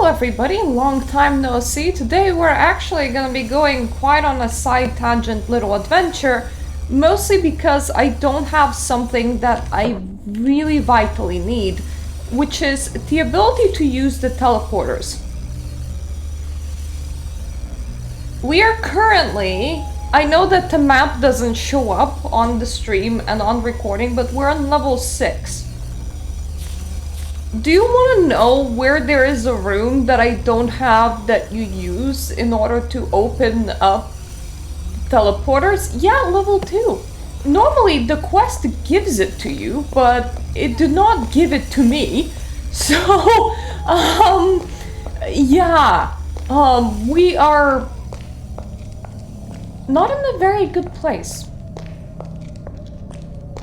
everybody, long time no see. Today we're actually gonna be going quite on a side tangent little adventure, mostly because I don't have something that I really vitally need, which is the ability to use the teleporters. We are currently, I know that the map doesn't show up on the stream and on recording, but we're on level 6. Do you want to know where there is a room that I don't have that you use in order to open up teleporters? Yeah, level 2. Normally the quest gives it to you, but it did not give it to me. So, yeah, we are not in a very good place.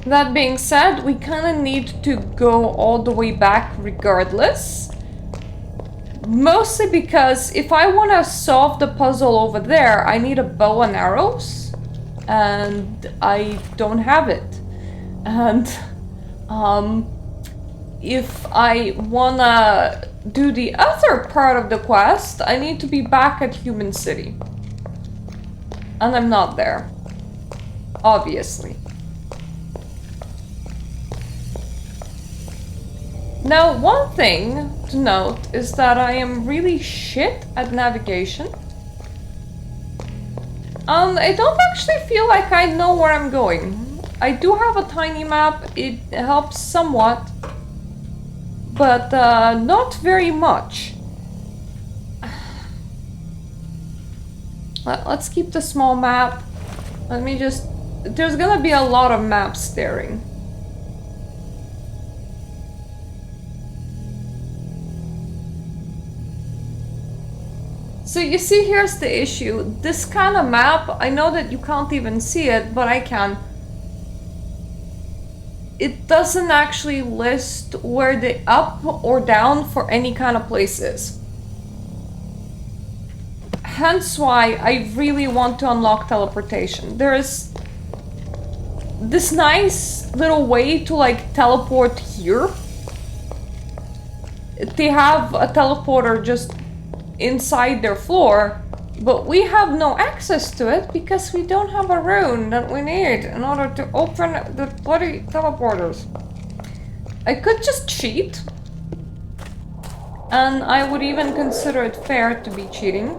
That being said, we kind of need to go all the way back regardless. Mostly because if I want to solve the puzzle over there, I need a bow and arrows. And I don't have it. And if I want to do the other part of the quest, I need to be back at Human City. And I'm not there. Obviously. Now, one thing to note is that I am really shit at navigation. I don't actually feel like I know where I'm going. I do have a tiny map, it helps somewhat, but not very much. Let's keep the small map. Let me just... There's gonna be a lot of map staring. So you see, here's the issue. This kind of map, I know that you can't even see it, but I can. It doesn't actually list where the up or down for any kind of place is. Hence why I really want to unlock teleportation. There is this nice little way to like teleport here. They have a teleporter just inside their floor, but we have no access to it because we don't have a rune that we need in order to open the bloody teleporters. I could just cheat, and I would even consider it fair to be cheating,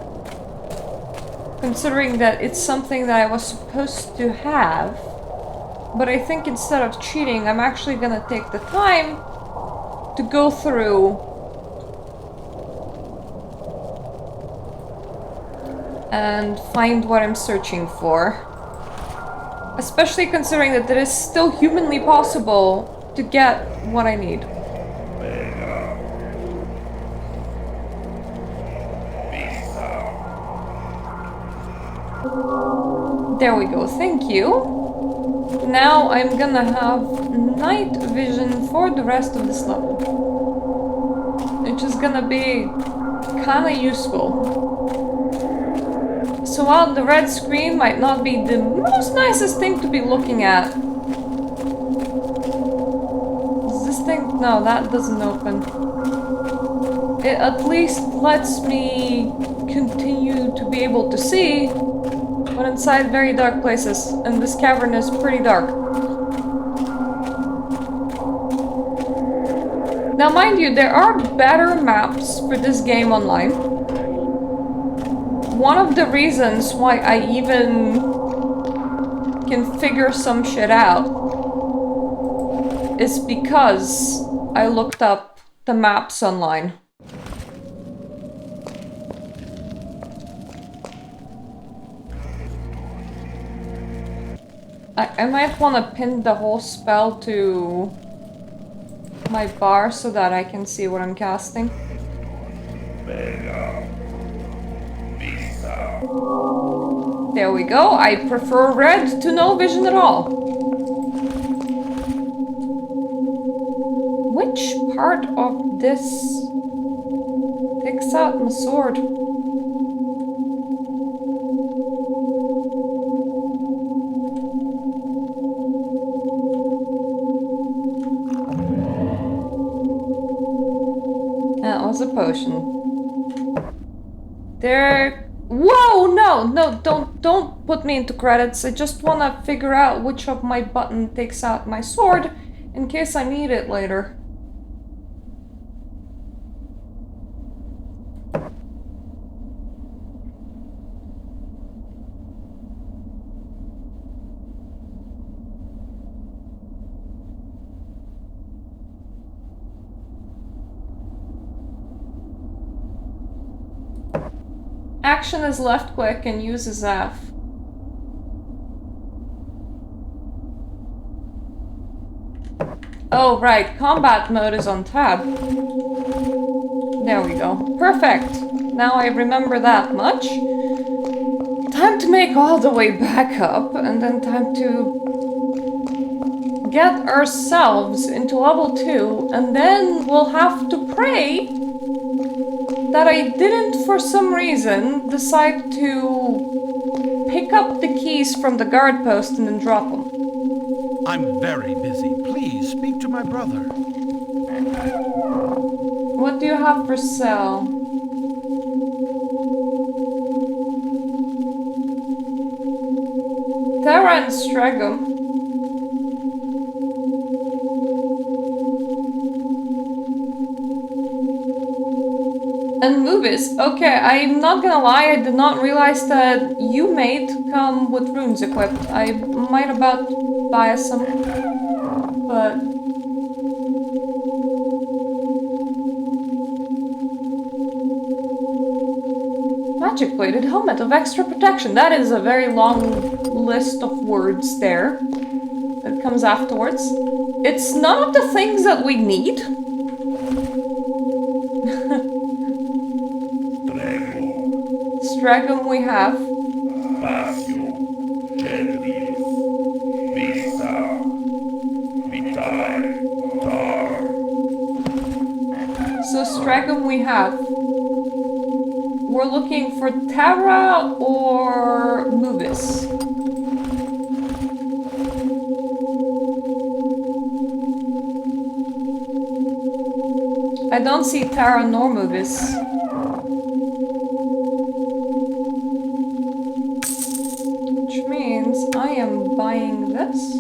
considering that it's something that I was supposed to have. But I think instead of cheating, I'm actually gonna take the time to go through and find what I'm searching for. Especially considering that it is still humanly possible to get what I need. There we go, thank you. Now I'm gonna have night vision for the rest of this level, which is gonna be kinda useful. So while the red screen might not be the most nicest thing to be looking at... Is this thing? No, that doesn't open. It at least lets me continue to be able to see, but inside very dark places, and this cavern is pretty dark. Now mind you, there are better maps for this game online. One of the reasons why I even can figure some shit out is because I looked up the maps online. I might want to pin the whole spell to my bar so that I can see what I'm casting. There we go. I prefer red to no vision at all. Which part of this takes out my sword? That was a potion. There... Whoa! No, don't put me into credits. I just want to figure out which of my button takes out my sword in case I need it later. Action is left click and uses F. Oh, right. Combat mode is on tab. There we go. Perfect. Now I remember that much. Time to make all the way back up, and then time to get ourselves into level 2, and then we'll have to pray that I didn't, for some reason, decide to pick up the keys from the guard post and then drop them. I'm very busy. Please speak to my brother. What do you have for sale? Terra and Stregum. And movies. Okay, I'm not gonna lie, I did not realize that you made come with runes equipped. I might about buy some, but... Magic bladed helmet of extra protection. That is a very long list of words there that comes afterwards. It's none of the things that we need. Stragum we have. So Stragum we have. We're looking for Terra or Movis. I don't see Terra nor Movis. I am buying this.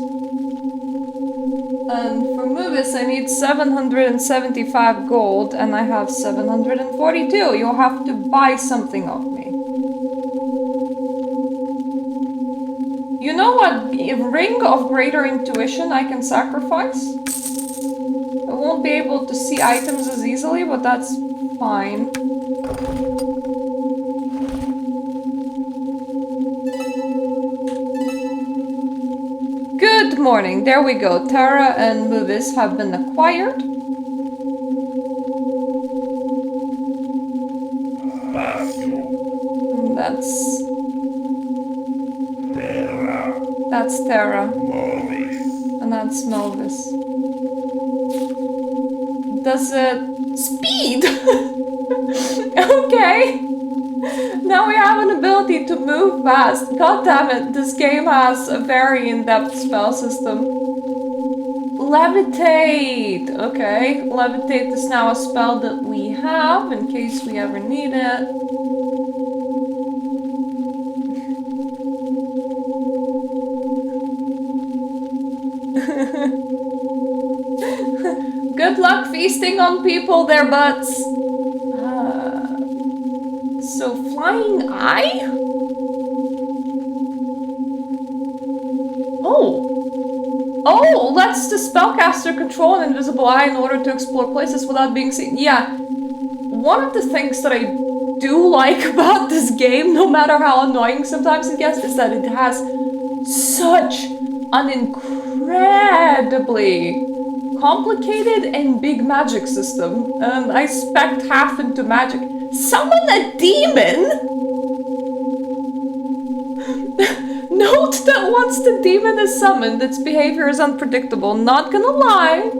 And for Movis I need 775 gold and I have 742. You'll have to buy something of me. You know what ring of greater intuition I can sacrifice? I won't be able to see items as easily, but that's fine. Good morning, there we go. Terra and Movis have been acquired. And that's Terra. And that's Movis. Does it... Speed! Okay. Now we have an ability to move fast. God damn it, this game has a very in-depth spell system. Levitate! Okay, Levitate is now a spell that we have in case we ever need it. Good luck feasting on people, their butts! So, Flying Eye? Oh, lets the spellcaster control an invisible eye in order to explore places without being seen. Yeah, one of the things that I do like about this game, no matter how annoying sometimes it gets, is that it has such an incredibly complicated and big magic system. And I spec'd half into magic. Summon a demon? Note that once the demon is summoned, its behavior is unpredictable. Not gonna lie.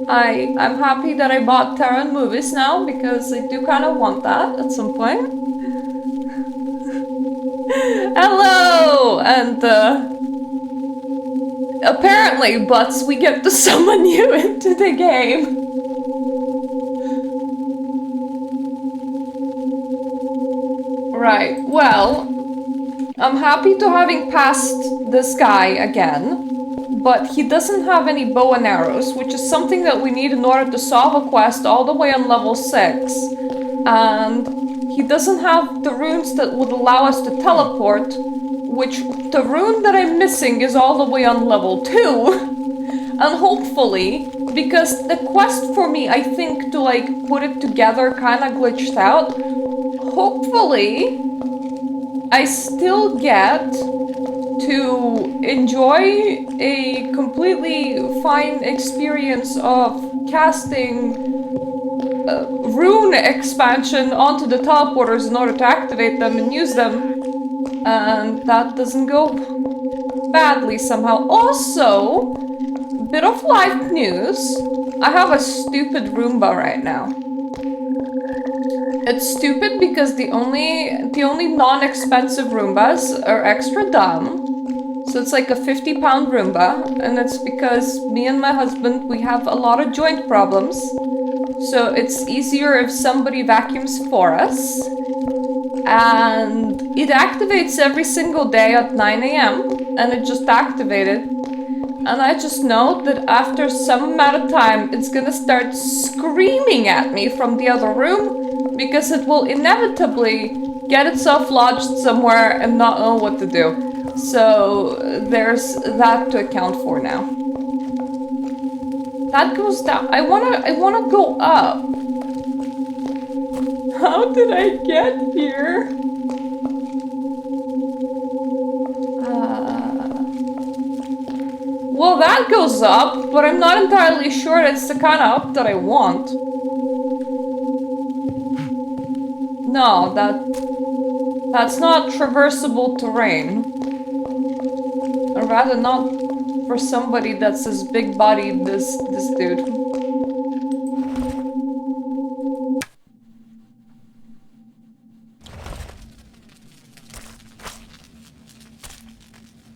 I'm happy that I bought Terra and Movies now, because I do kind of want that at some point. Hello! And, apparently, Butts, we get to summon you into the game. Right, well, I'm happy to having passed this guy again. But he doesn't have any bow and arrows, which is something that we need in order to solve a quest all the way on level 6. And he doesn't have the runes that would allow us to teleport, which the rune that I'm missing is all the way on level 2. And hopefully, because the quest for me, I think, to like put it together kind of glitched out, hopefully I still get to enjoy a completely fine experience of casting rune expansion onto the teleporters in order to activate them and use them, and that doesn't go badly somehow. Also, bit of life news, I have a stupid Roomba right now. It's stupid because the only non-expensive Roombas are extra dumb. So it's like a 50-pound Roomba, and it's because me and my husband, we have a lot of joint problems. So it's easier if somebody vacuums for us. And it activates every single day at 9 AM, and it just activated. And I just know that after some amount of time, it's gonna start screaming at me from the other room, because it will inevitably get itself lodged somewhere and not know what to do. So there's that to account for now. That goes down. I wanna go up. How did I get here? Well, that goes up, but I'm not entirely sure it's the kind of up that I want. No, that's not traversable terrain. Or rather, not for somebody that's as big-bodied as this dude.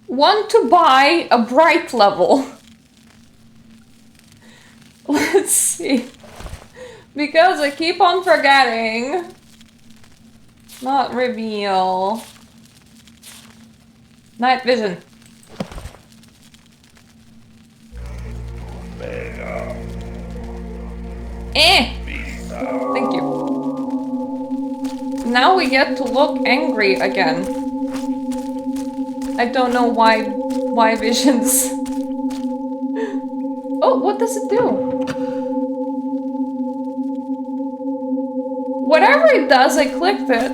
Want to buy a bright level. Let's see. Because I keep on forgetting. Not reveal. Night vision. Thank you. Now we get to look angry again. I don't know why visions. Oh, what does it do? Whatever it does, I clicked it.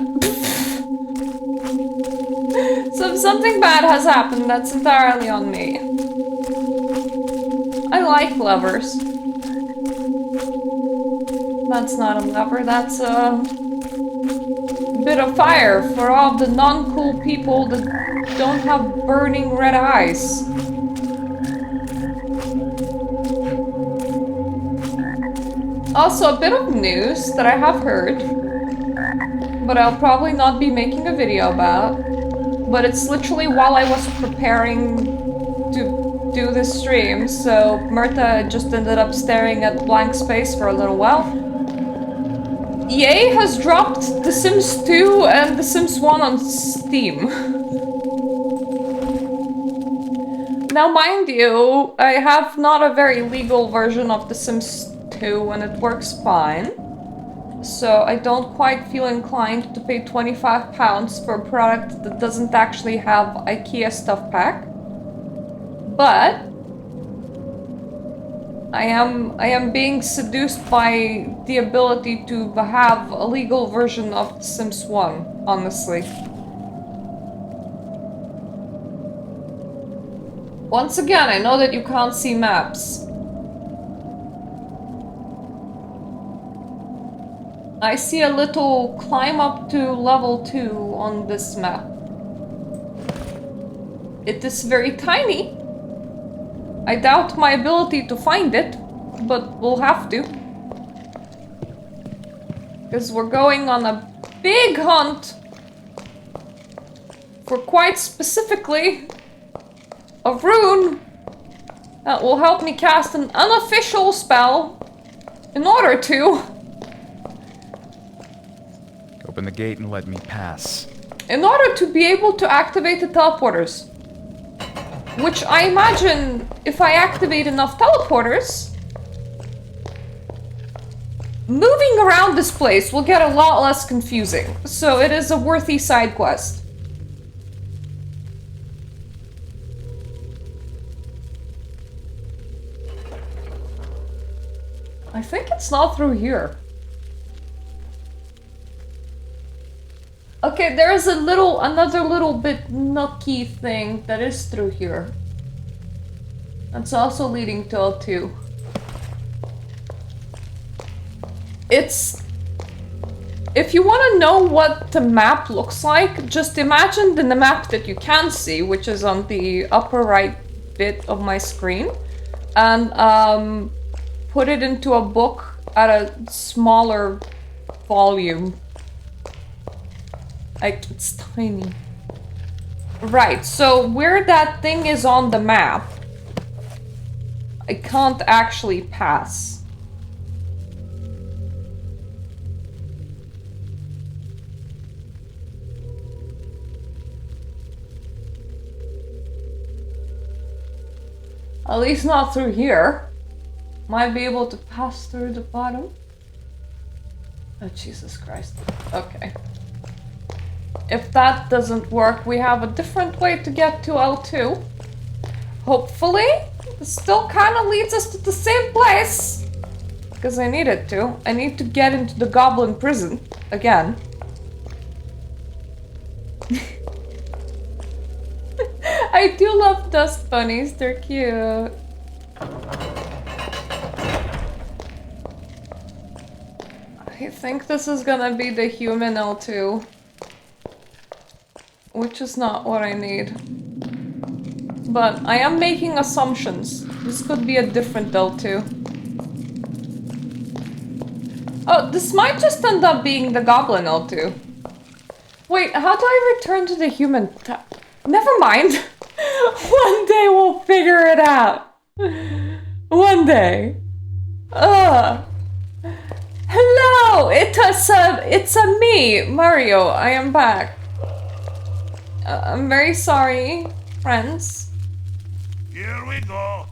So if something bad has happened, that's entirely on me. I like levers. That's not a lever, that's a bit of fire for all the non-cool people that don't have burning red eyes. Also, a bit of news that I have heard, but I'll probably not be making a video about. But it's literally while I was preparing to do this stream, so Mirta just ended up staring at blank space for a little while. EA has dropped The Sims 2 and The Sims 1 on Steam. Now, mind you, I have not a very legal version of The Sims 2 and it works fine. So I don't quite feel inclined to pay £25 for a product that doesn't actually have IKEA stuff pack. But I am being seduced by the ability to have a legal version of The Sims 1, honestly. Once again, I know that you can't see maps. I see a little climb up to level 2 on this map. It is very tiny. I doubt my ability to find it, but we'll have to. Because we're going on a big hunt for quite specifically a rune that will help me cast an unofficial spell in order to Open the gate and let me pass. In order to be able to activate the teleporters. Which I imagine if I activate enough teleporters, moving around this place will get a lot less confusing. So it is a worthy side quest. I think it's not through here. Okay, there's another little bit nooky thing that is through here. That's also leading to L2. If you want to know what the map looks like, just imagine the map that you can see, which is on the upper right bit of my screen, and put it into a book at a smaller volume. Like, it's tiny. Right, so where that thing is on the map, I can't actually pass. At least not through here. Might be able to pass through the bottom. Oh, Jesus Christ. Okay. If that doesn't work, we have a different way to get to L2. Hopefully, this still kind of leads us to the same place. Because I need it to. I need to get into the goblin prison again. I do love dust bunnies, they're cute. I think this is gonna be the human L2. Which is not what I need. But I am making assumptions. This could be a different L2. Oh, this might just end up being the goblin L2. Wait, how do I return to the human? Never mind. One day we'll figure it out. One day. Hello! It's a me, Mario. I am back. I'm very sorry, friends. Here we go.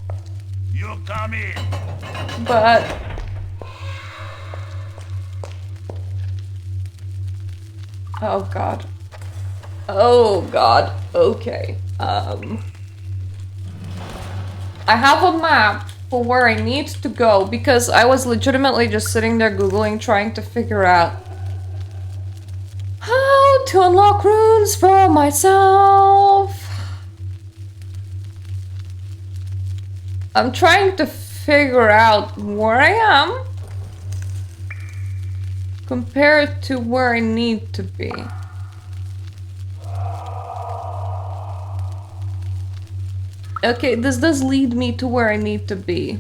You come in. But... oh god. Oh god. Okay. I have a map for where I need to go because I was legitimately just sitting there Googling trying to figure out how to unlock runes for myself. I'm trying to figure out where I am compared to where I need to be. Okay, this does lead me to where I need to be.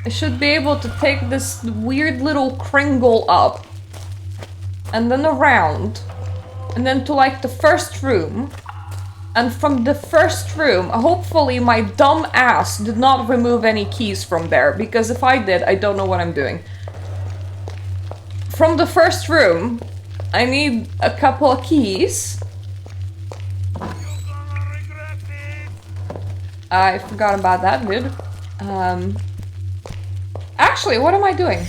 I should be able to take this weird little kringle up. And then around. And then to like the first room. And from the first room, hopefully my dumb ass did not remove any keys from there. Because if I did, I don't know what I'm doing. From the first room, I need a couple of keys. I forgot about that, dude. Actually, what am I doing?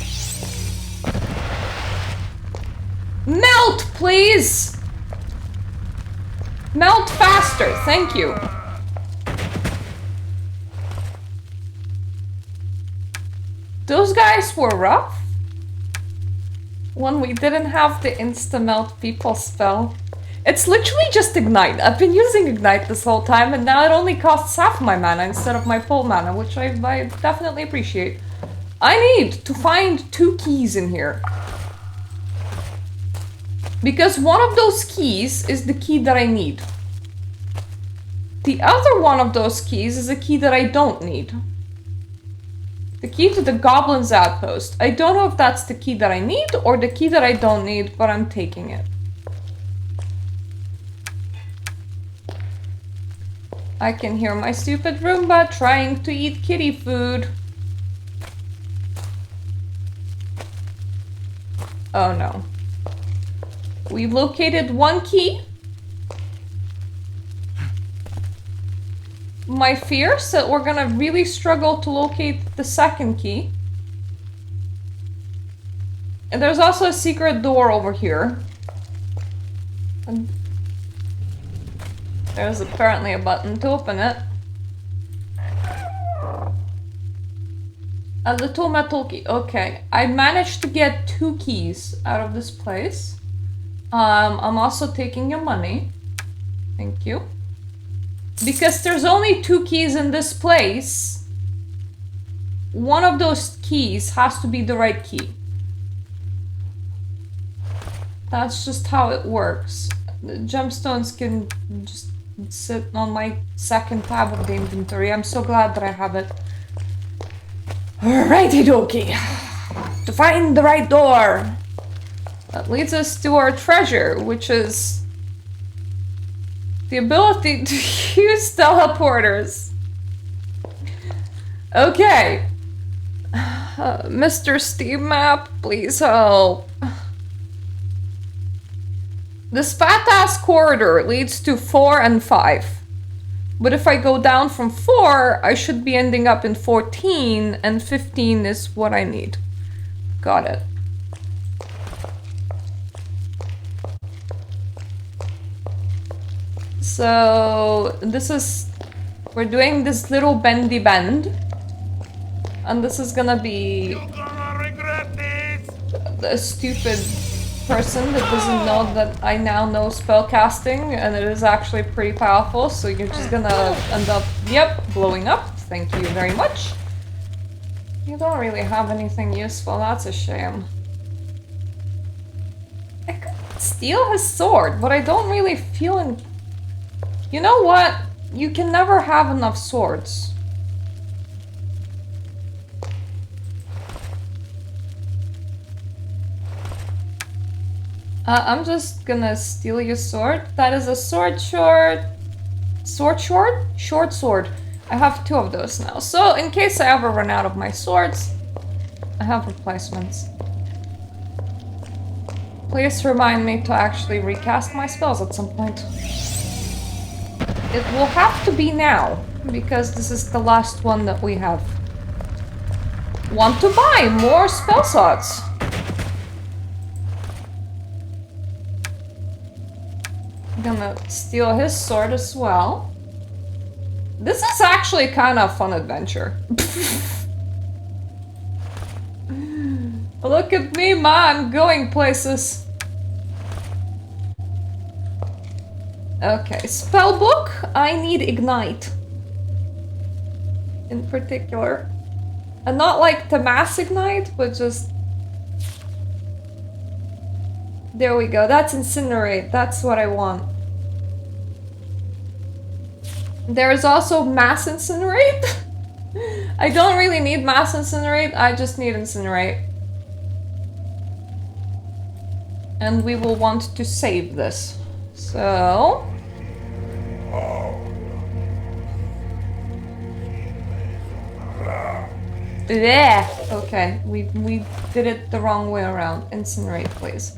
Melt, please! Melt faster, thank you. Those guys were rough. When we didn't have the insta-melt people spell. It's literally just Ignite. I've been using Ignite this whole time and now it only costs half my mana instead of my full mana, which I definitely appreciate. I need to find 2 keys in here. Because one of those keys is the key that I need. The other one of those keys is a key that I don't need. The key to the Goblin's Outpost. I don't know if that's the key that I need or the key that I don't need, but I'm taking it. I can hear my stupid Roomba trying to eat kitty food. Oh no. We located one key. My fear is that we're gonna really struggle to locate the second key. And there's also a secret door over here. And there's apparently a button to open it. A little metal key. Okay, I managed to get 2 keys out of this place. I'm also taking your money. Thank you. Because there's only 2 keys in this place. One of those keys has to be the right key. That's just how it works. The gemstones can just sit on my second tab of the inventory. I'm so glad that I have it. Alrighty dokie. To find the right door. That leads us to our treasure, which is the ability to use teleporters. Okay. Mr. Steam Map, please help. This fat-ass corridor leads to 4 and 5. But if I go down from 4, I should be ending up in 14, and 15 is what I need. Got it. So, we're doing this little bendy bend. And this is gonna be You're gonna regret this. a stupid person that doesn't know that I now know spellcasting, and it is actually pretty powerful, so you're just gonna end up, yep, blowing up. Thank you very much. You don't really have anything useful, that's a shame. I could steal his sword, but I don't really feel in... You know what? You can never have enough swords. I'm just gonna steal your sword. That is a sword short. Sword short? Short sword. I have 2 of those now. So, in case I ever run out of my swords, I have replacements. Please remind me to actually recast my spells at some point. It will have to be now, because this is the last one that we have. Want to buy more spell slots? Gonna steal his sword as well. This is actually kind of a fun adventure. Look at me, man, going places. Okay, spellbook. I need ignite. In particular. And not like the mass ignite, but just... There we go, that's incinerate. That's what I want. There is also mass incinerate. I don't really need mass incinerate, I just need incinerate. And we will want to save this. So... Yeah. Okay, we did it the wrong way around. Incinerate, please.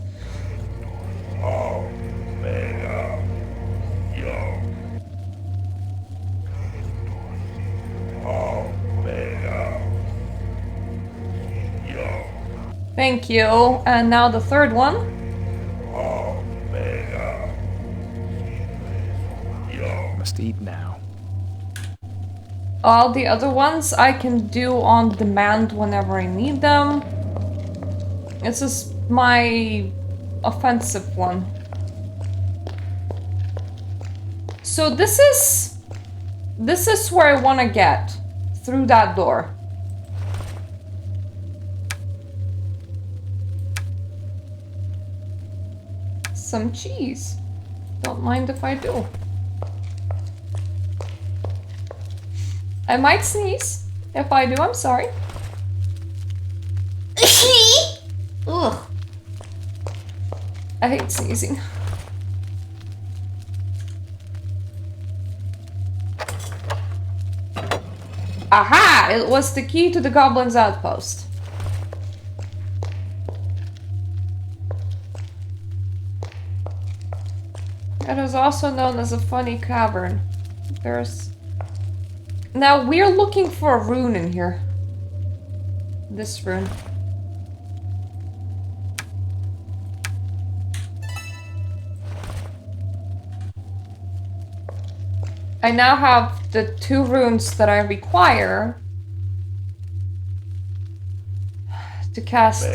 Thank you. And now the third one. Must eat now. All the other ones I can do on demand whenever I need them. This is my offensive one. So this is where I want to get through that door. Some cheese. Don't mind if I do. I might sneeze. If I do, I'm sorry. Ugh. I hate sneezing. Aha! It was the key to the goblin's outpost. It is also known as a funny cavern. There's... Now, we're looking for a rune in here. This rune. I now have the 2 runes that I require to cast.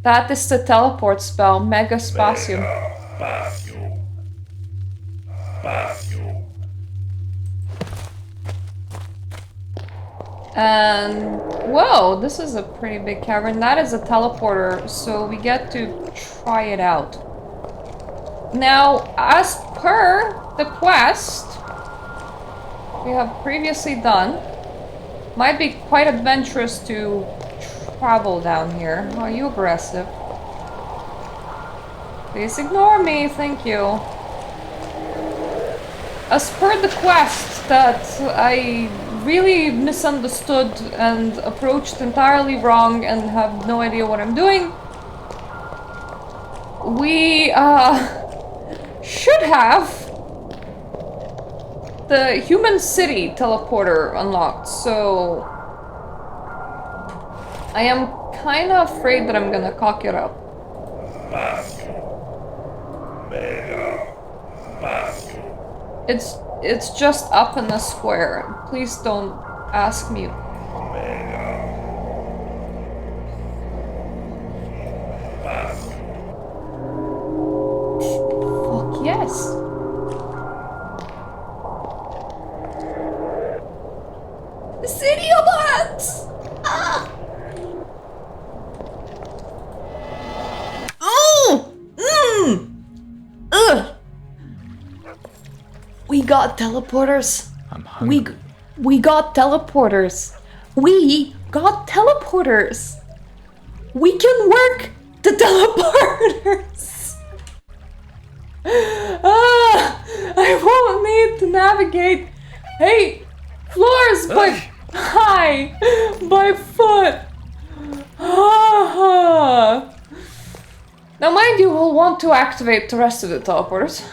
That is the teleport spell, Mega Spatium. And whoa, this is a pretty big cavern. That is a teleporter, so we get to try it out. Now, as per the quest we have previously done, might be quite adventurous to travel down here. Are you aggressive? Please ignore me, thank you. As per the quest that I really misunderstood and approached entirely wrong and have no idea what I'm doing, we should have the human city teleporter unlocked, so I am kind of afraid that I'm gonna cock it up. It's just up in the square. Please don't ask me. Fuck yes. The city of Arx! Ah! Oh! Ugh! We got teleporters. I'm hungry. We got teleporters. We got teleporters. We can work the teleporters. I won't need to navigate. Hey, floors by foot. Now, mind you, we'll want to activate the rest of the teleporters.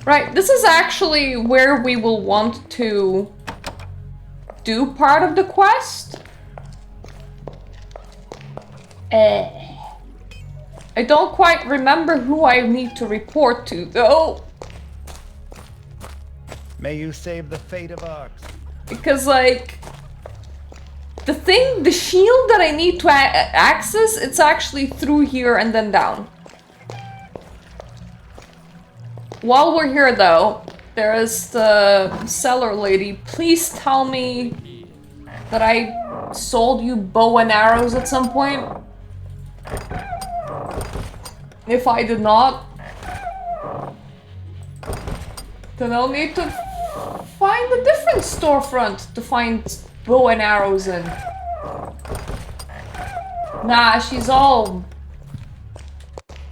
Right, this is actually where we will want to do part of the quest. I don't quite remember who I need to report to, though. May you save the fate of Arx. Because, like, the shield that I need to access, it's actually through here and then down. While we're here, though, there is the seller lady. Please tell me that I sold you bow and arrows at some point. If I did not, then I'll need to find a different storefront to find bow and arrows in. Nah, she's all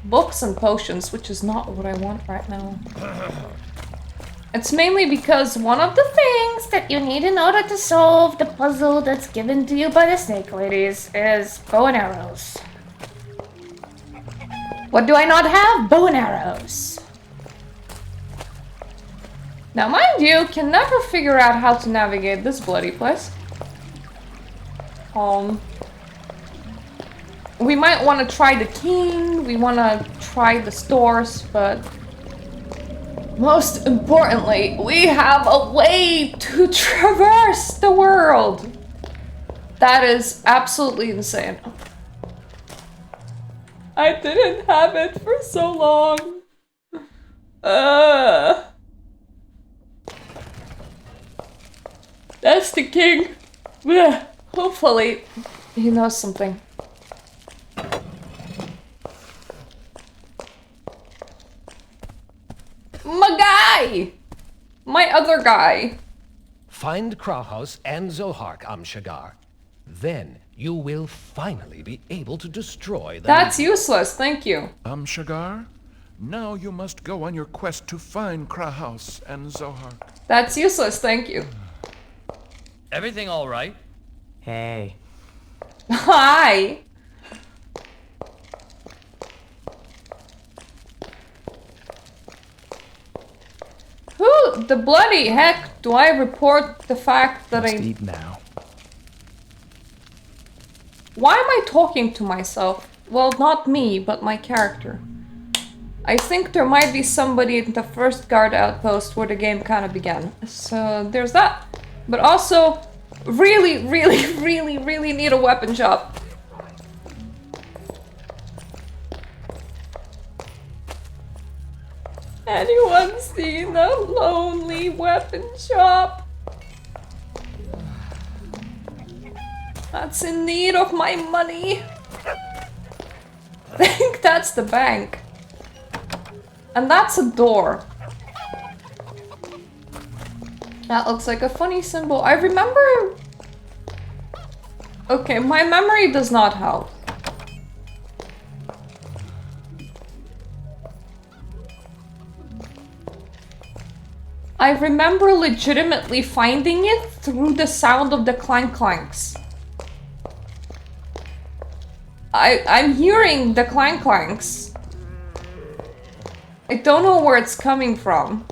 books and potions, which is not what I want right now. It's mainly because one of the things that you need in order to solve the puzzle that's given to you by the snake ladies is bow and arrows. What do I not have? Bow and arrows. Now, mind you, can never figure out how to navigate this bloody place. We might want to try the king, we want to try the stores, but most importantly, we have a way to traverse the world. That is absolutely insane. I didn't have it for so long. That's the king. Blech. Hopefully, he knows something. My guy! My other guy. Find Krauhaus and Zohark, Amshagar. Then you will finally be able to destroy them. That's useless, thank you. Shagar, now you must go on your quest to find Krauhaus and Zohar. That's useless, thank you. Everything all right? Hey. Hi! the bloody heck do I report the fact that Must I... eat now. Why am I talking to myself? Well, not me, but my character. I think there might be somebody in the first guard outpost where the game kind of began. So there's that. But also, really need a weapon shop. Anyone seen a lonely weapon shop? That's in need of my money. I think that's the bank. And that's a door. That looks like a funny symbol. I remember... Okay, my memory does not help. I remember legitimately finding it through the sound of the clank clanks. I'm hearing the clank clanks. I don't know where it's coming from.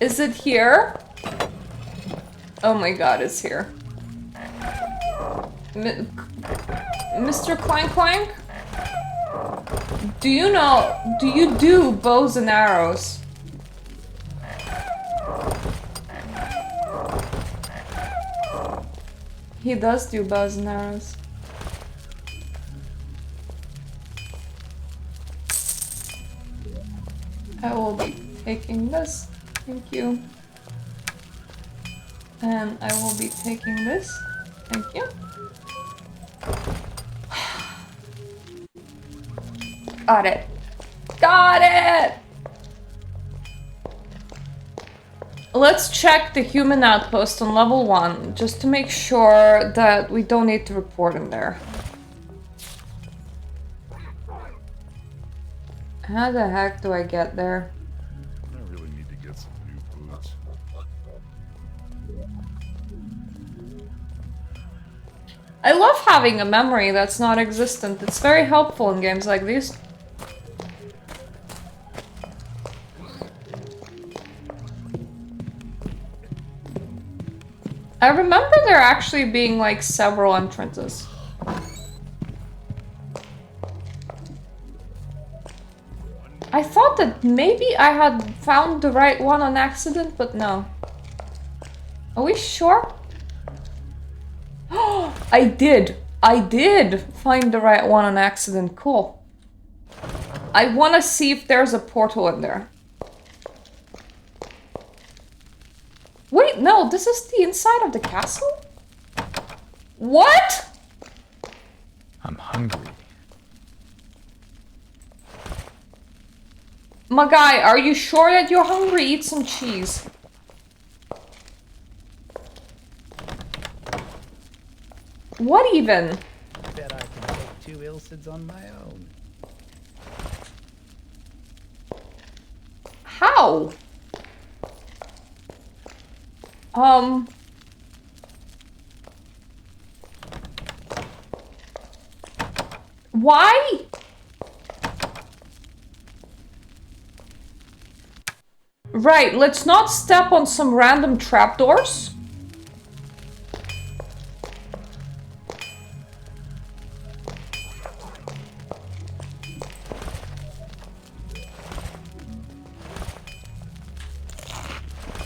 Is it here? Oh my god, it's here. Mr. Clank Clank? Do you know, do you do bows and arrows? He does do bows and arrows. I will be taking this. Thank you. And I will be taking this. Thank you. Got it. Got it! Let's check the human outpost on level 1, just to make sure that we don't need to report in there. How the heck do I get there? I really need to get some new boots. I love having a memory that's not existent. It's very helpful in games like these. I remember there actually being like several entrances. I thought that maybe I had found the right one on accident, but no. Are we sure? Oh, I did find the right one on accident. Cool. I want to see if there's a portal in there. Wait, no, this is the inside of the castle? What? I'm hungry. My guy, are you sure that you're hungry? Eat some cheese. What even? Bet I can take 2 Ilsids on my own. How? Why? Right, let's not step on some random trapdoors.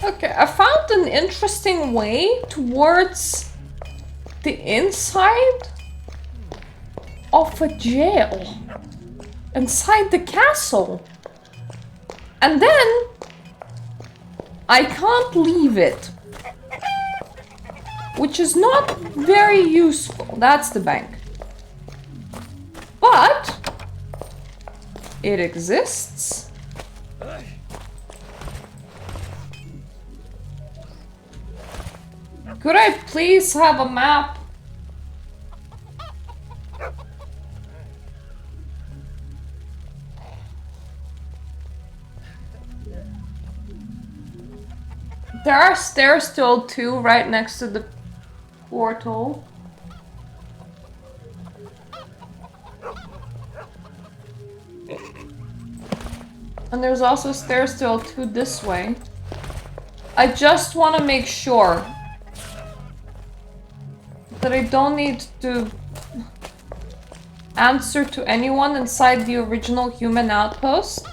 Okay, I found an interesting way towards the inside of a jail. Inside the castle. And then I can't leave it. Which is not very useful. That's the bank. But it exists. Could I please have a map? There are stairs still too, right next to the portal. And there's also stairs to L2 this way. I just want to make sure that I don't need to answer to anyone inside the original human outpost.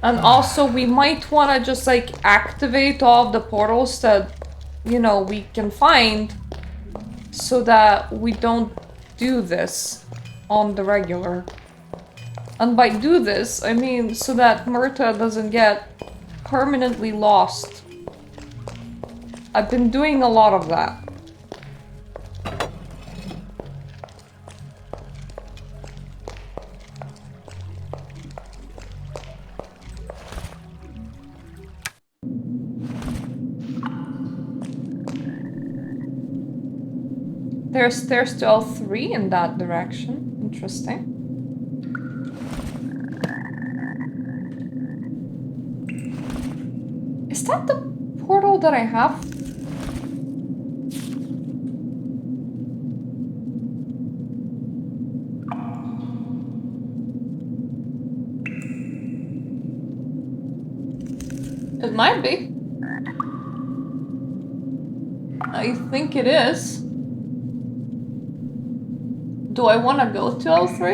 And also we might want to just like activate all of the portals that, you know, we can find so that we don't do this on the regular. And by do this, I mean so that Mirta doesn't get permanently lost. I've been doing a lot of that. There's stairs to L3 in that direction. Interesting. Is that the portal that I have? It might be. I think it is. Do I want to go to L3?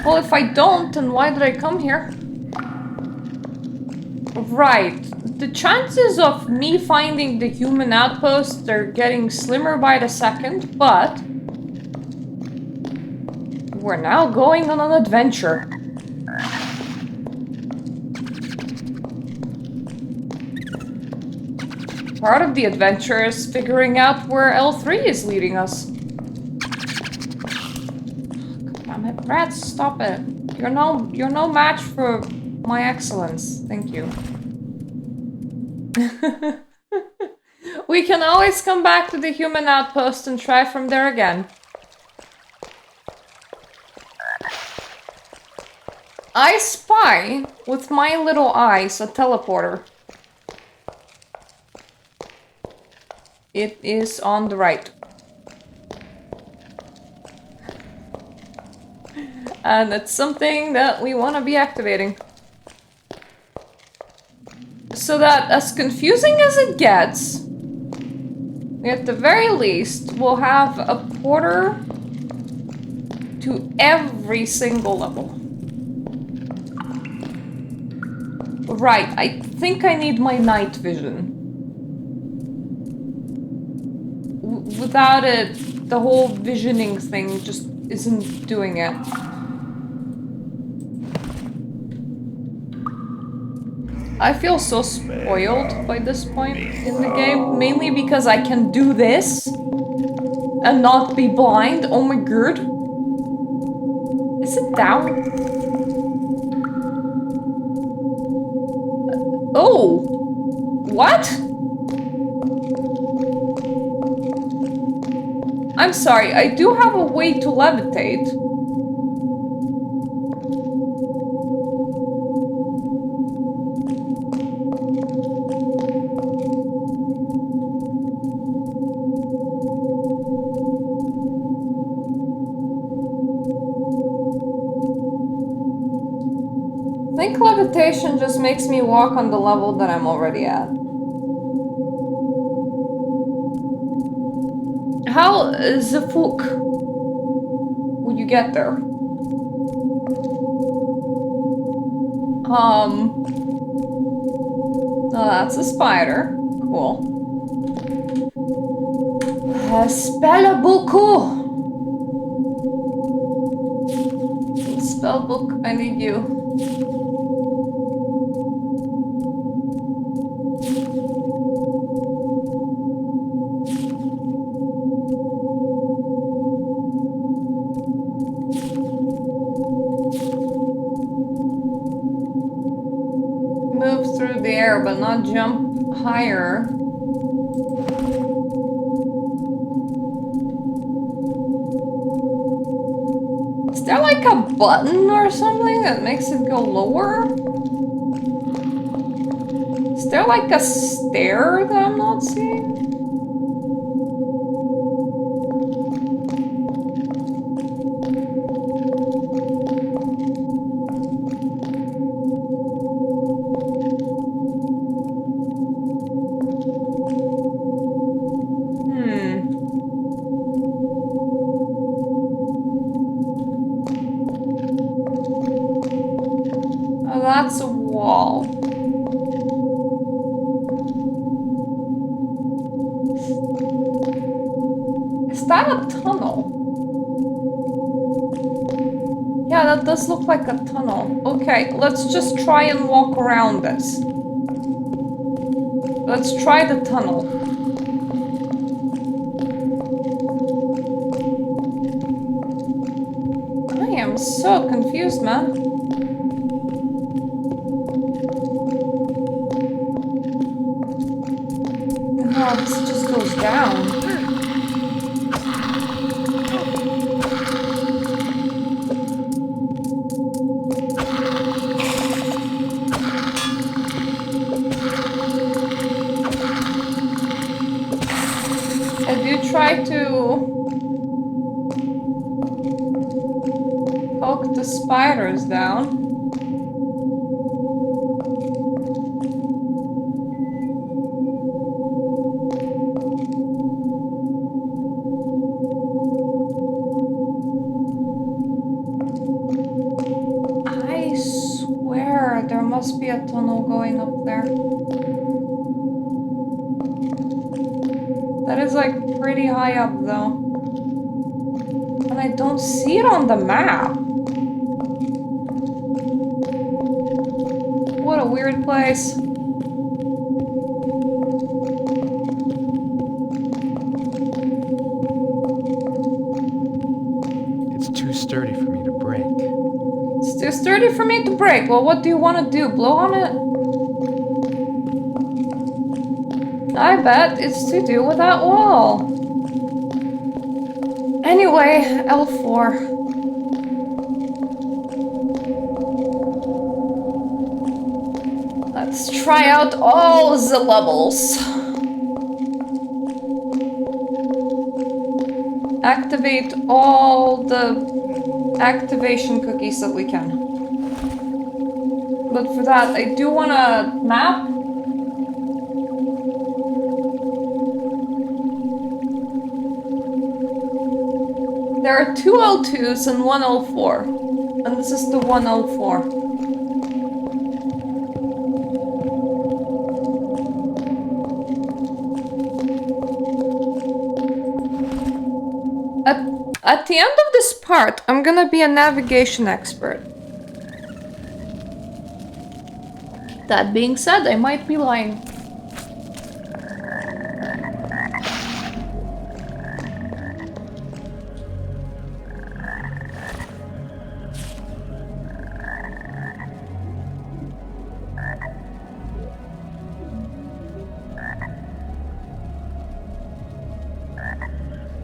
Well, if I don't, then why did I come here? Right. The chances of me finding the human outpost are getting slimmer by the second, but we're now going on an adventure. Part of the adventure is figuring out where L3 is leading us. Damn it, rats, stop it. You're no match for my excellence. Thank you. We can always come back to the human outpost and try from there again. I spy with my little eyes a teleporter. It is on the right. And it's something that we want to be activating. So that, as confusing as it gets, at the very least, we'll have a porter to every single level. Right, I think I need my night vision. Without it, the whole visioning thing just isn't doing it. I feel so spoiled by this point in the game, mainly because I can do this and not be blind. Oh my god. Is it down? Oh! What? I'm sorry, I do have a way to levitate. I think levitation just makes me walk on the level that I'm already at. How the fuck would you get there? Oh, that's a spider. Cool. Spellbook. Spellbook, I need you. Move through the air, but not jump higher. Is there like a button or something that makes it go lower? Is there like a stair that I'm not seeing? that a tunnel? Yeah, that does look like a tunnel. Okay, let's just try and walk around this. Let's try the tunnel. I am so confused, man. No, this just goes down. I do try to poke the spiders down. I swear there must be a tunnel going up there. That is like pretty high up though. And I don't see it on the map. What a weird place. It's too sturdy for me to break. It's too sturdy for me to break. Well, what do you want to do? Blow on it? I bet it's to do with that wall. Anyway, L4. Let's try out all the levels. Activate all the activation cookies that we can. But for that, I do want a map. There are 2 L2s and 1 L4. And this is the 1 L4. At the end of this part, I'm gonna be a navigation expert. That being said, I might be lying.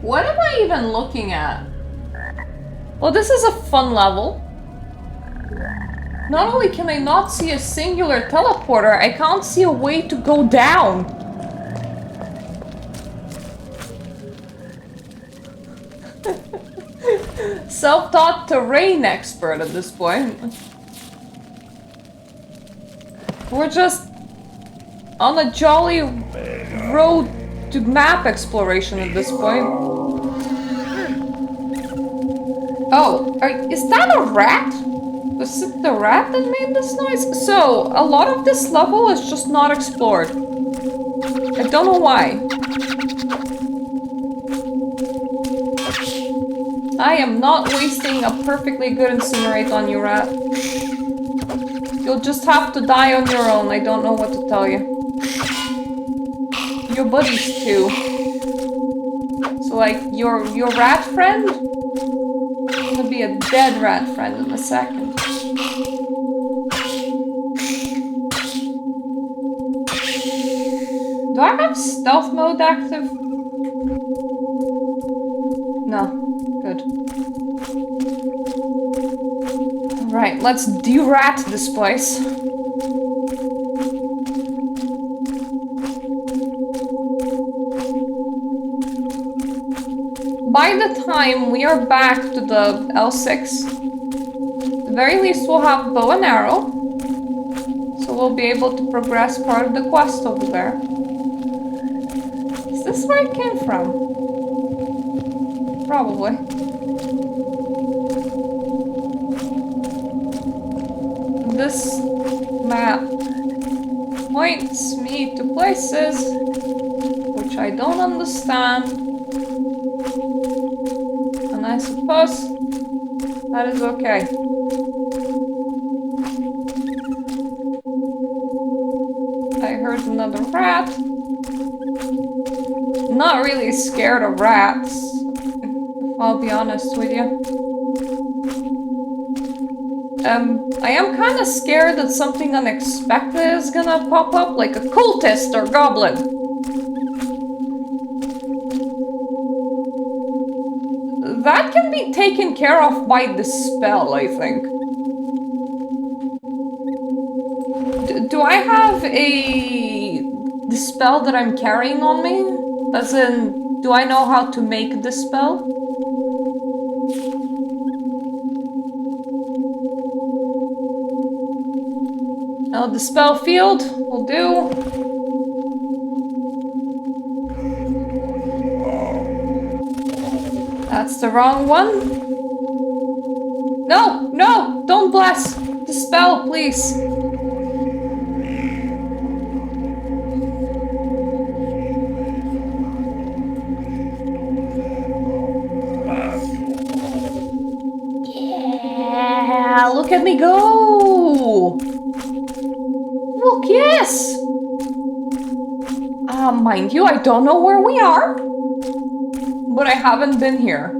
What am I even looking at? Well, this is a fun level. Not only can I not see a singular teleporter, I can't see a way to go down. Self-taught terrain expert at this point. We're just on a jolly road to map exploration at this point. Oh, is that a rat? Was it the rat that made this noise? So, a lot of this level is just not explored. I don't know why. I am not wasting a perfectly good incinerate on you, rat. You'll just have to die on your own, I don't know what to tell you. Your buddies too. So like, your rat friend? Gonna be a dead rat friend in a second. Do I have stealth mode active? No. Good. Alright, let's de-rat this place. By the time we are back to the L6, at the very least we'll have bow and arrow. So we'll be able to progress part of the quest over there. Is this where it came from? Probably. This map points me to places which I don't understand. I suppose that is okay. I heard another rat. Not really scared of rats, I'll be honest with you. I am kind of scared that something unexpected is gonna pop up, like a cultist or goblin. That can be taken care of by the spell, I think. Do I have the spell that I'm carrying on me? As in, do I know how to make the spell? Oh, the spell field will do. That's the wrong one. No, no, don't bless the spell, please. Yeah, look at me go. Look, yes! Mind you, I don't know where we are, but I haven't been here,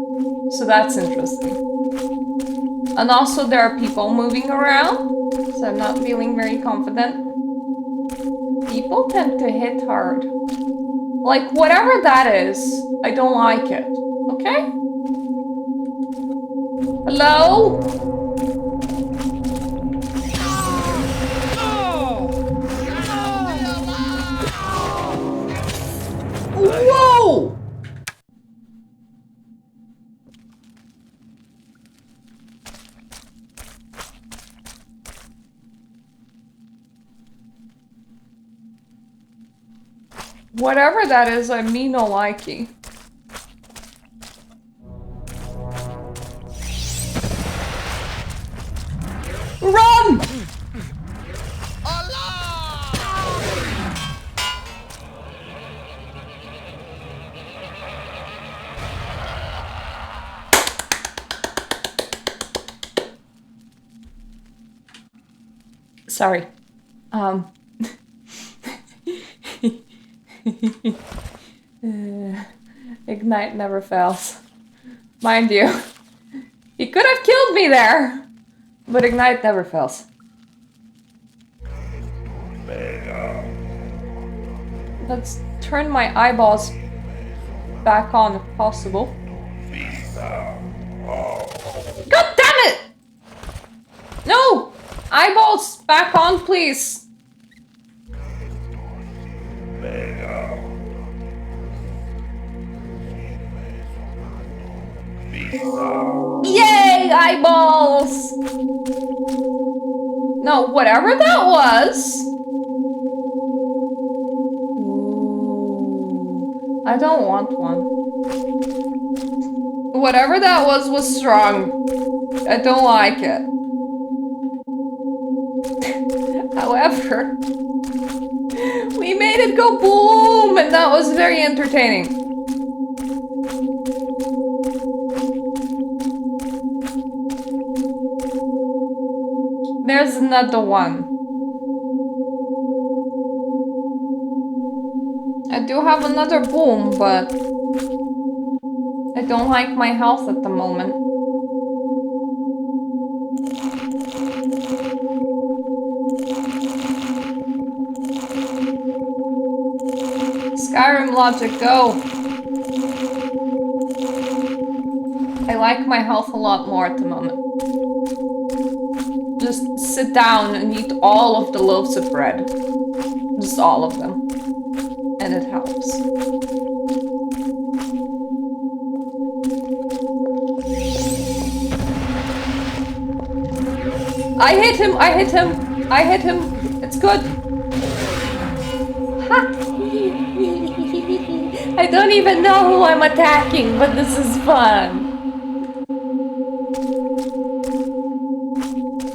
so that's interesting. And also there are people moving around, so I'm not feeling very confident. People tend to hit hard. Like, whatever that is, I don't like it, okay? Hello? Whoa! Whatever that is, I mean no likey. Run! Sorry. Ignite never fails. Mind you, he could have killed me there, but Ignite never fails. Let's turn my eyeballs back on if possible. God damn it! No! Eyeballs back on, please. Yay, eyeballs! No, whatever that was. Ooh, I don't want one. Whatever that was strong. I don't like it. However, we made it go boom, and that was very entertaining. There's another one. I do have another boom, but I don't like my health at the moment. Skyrim logic, go! I like my health a lot more at the moment. Just sit down and eat all of the loaves of bread. Just all of them. And it helps. I hit him! I hit him! I hit him! It's good! Ha! I don't even know who I'm attacking, but this is fun.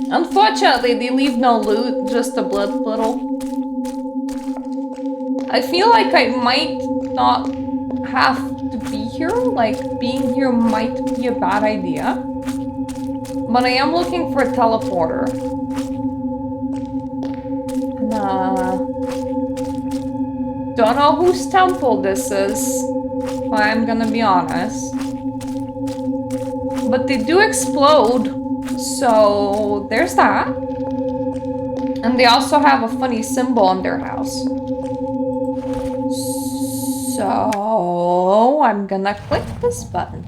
Unfortunately, they leave no loot, just a blood puddle. I feel like I might not have to be here. Like, being here might be a bad idea. But I am looking for a teleporter. Don't know whose temple this is, if I'm gonna be honest. But they do explode, so there's that. And they also have a funny symbol on their house. So I'm gonna click this button.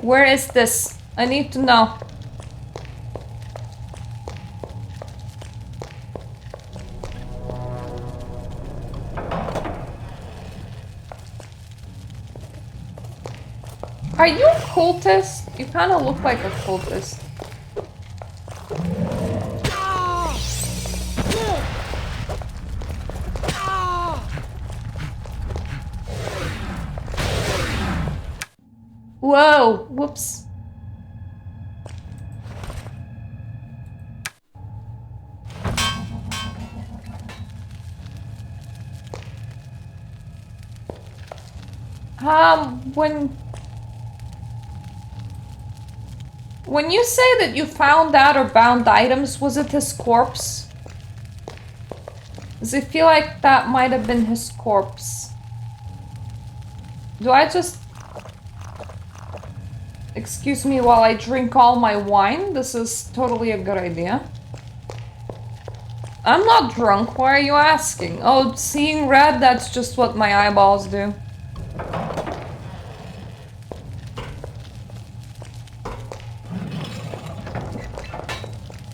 Where is this? I need to know. Are you a cultist? You kind of look like a cultist. Whoa! Whoops. When you say that you found out or bound items, was it his corpse? Does it feel like that might have been his corpse? Do I just... Excuse me while I drink all my wine? This is totally a good idea. I'm not drunk, why are you asking? Oh, seeing red, that's just what my eyeballs do.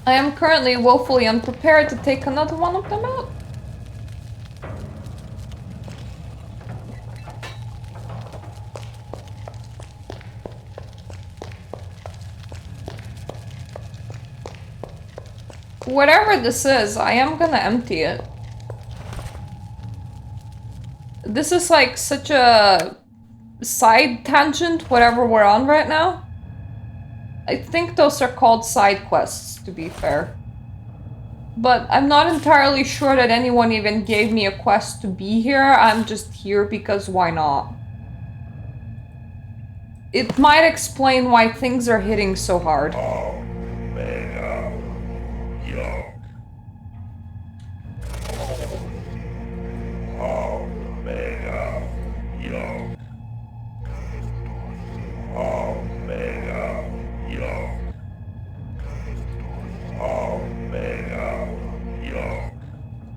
I am currently woefully unprepared to take another one of them out. Whatever this is, I am gonna empty it. This is like such a side tangent, whatever we're on right now. I think those are called side quests, to be fair. But I'm not entirely sure that anyone even gave me a quest to be here. I'm just here because why not? It might explain why things are hitting so hard.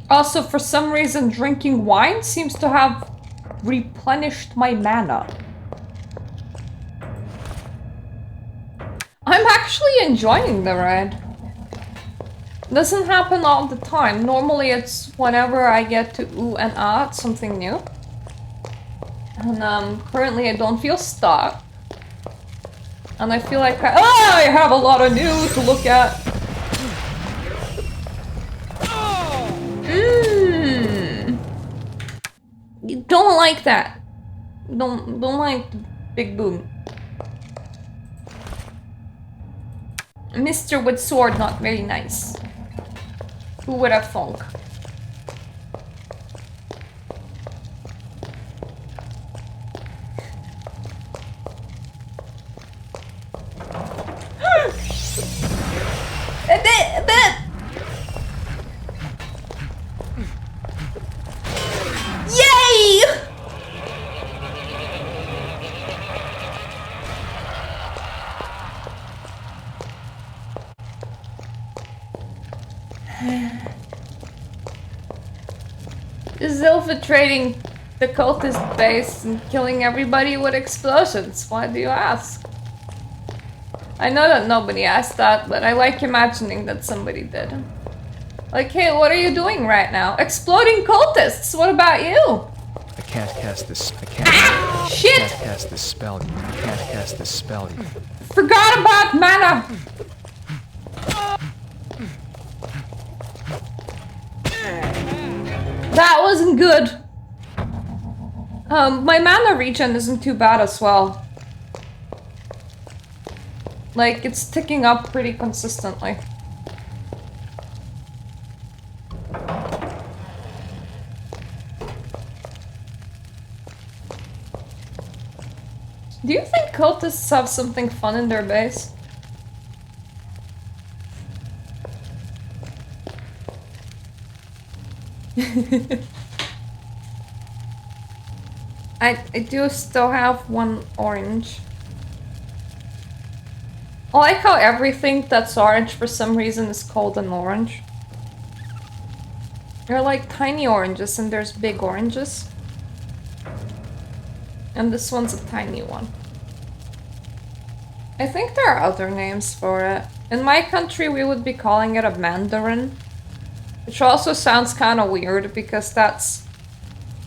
Also, for some reason, drinking wine seems to have replenished my mana. I'm actually enjoying the ride. Doesn't happen all the time. Normally it's whenever I get to ooh and ah, it's something new. And currently I don't feel stuck. And I feel like I have a lot of new to look at. You don't like that. Don't like the big boom. Mr. with sword, not very nice. Who would have thunk? Yay! This is infiltrating the cultist base and killing everybody with explosions. Why do you ask? I know that nobody asked that, but I like imagining that somebody did. Like, hey, what are you doing right now? Exploding cultists! What about you? I can't cast this. I can't cast this spell. I can't cast this spell. Forgot about mana! That wasn't good. My mana regen isn't too bad as well. Like, it's ticking up pretty consistently. Do you think cultists have something fun in their base? I do still have one orange. I like how everything that's orange for some reason is called an orange. They're like tiny oranges and there's big oranges. And this one's a tiny one. I think there are other names for it. In my country we would be calling it a mandarin. Which also sounds kind of weird because that's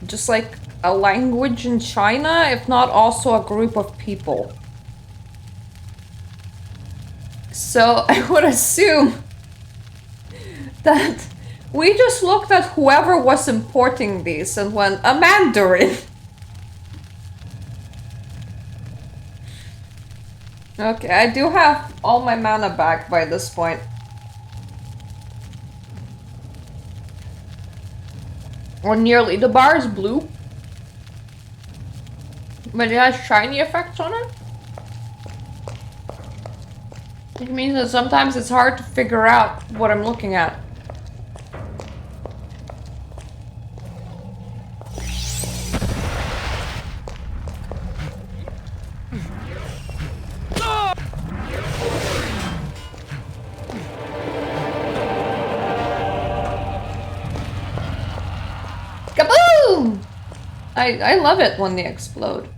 just like a language in China, if not also a group of people. So I would assume that we just looked at whoever was importing these and went, a mandarin. Okay, I do have all my mana back by this point. Or nearly. The bar is blue. But it has shiny effects on it. It means that sometimes it's hard to figure out what I'm looking at. Kaboom! I love it when they explode.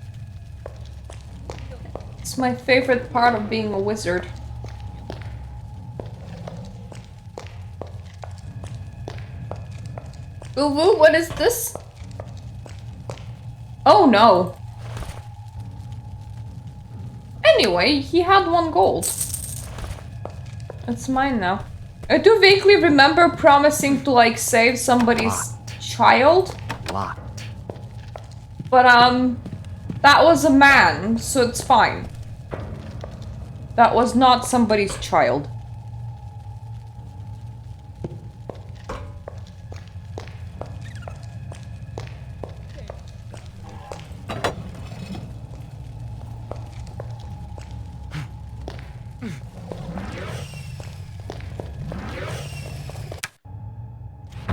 It's my favorite part of being a wizard. Ooh, what is this? Oh no. Anyway, he had 1 gold. It's mine now. I do vaguely remember promising to like save somebody's child. Locked. But that was a man, so it's fine. That was not somebody's child.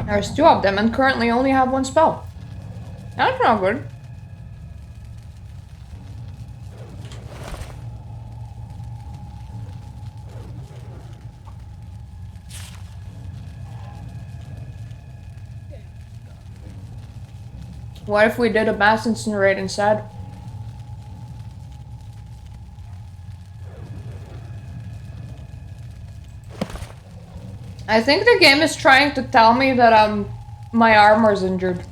There's 2 of them and currently only have 1 spell. That's not good. What if we did a mass incinerate instead? I think the game is trying to tell me that my armor's injured.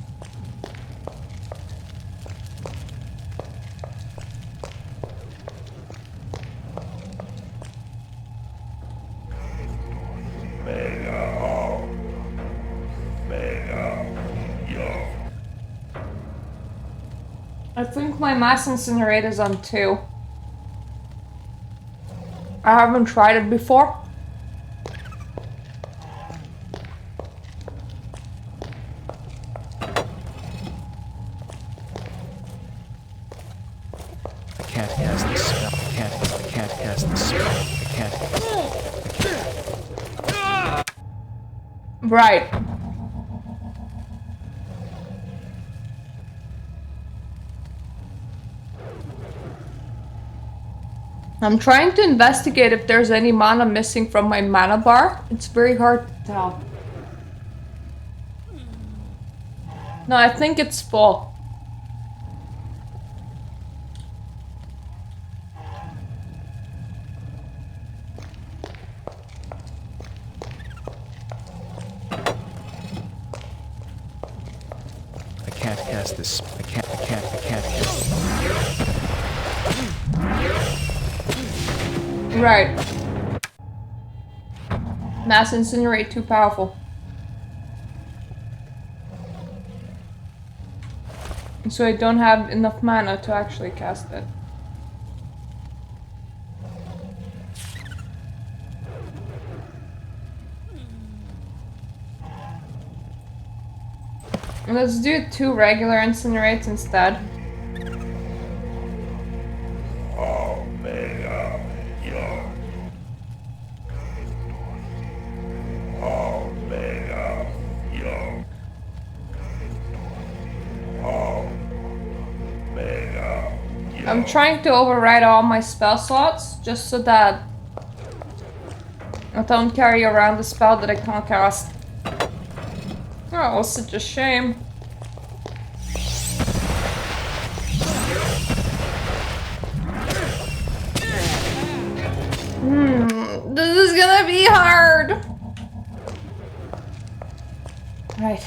I think my mass incinerate is on 2. I haven't tried it before. I can't cast the spell. I can't cast the spell. I can't. Right. I'm trying to investigate if there's any mana missing from my mana bar. It's very hard to tell. No, I think it's full. I can't cast this. I can't cast. Right. Mass incinerate too powerful. So I don't have enough mana to actually cast it. Let's do 2 regular incinerates instead. I'm trying to override all my spell slots just so that I don't carry around the spell that I can't cast. Oh, such a shame. This is gonna be hard. Right.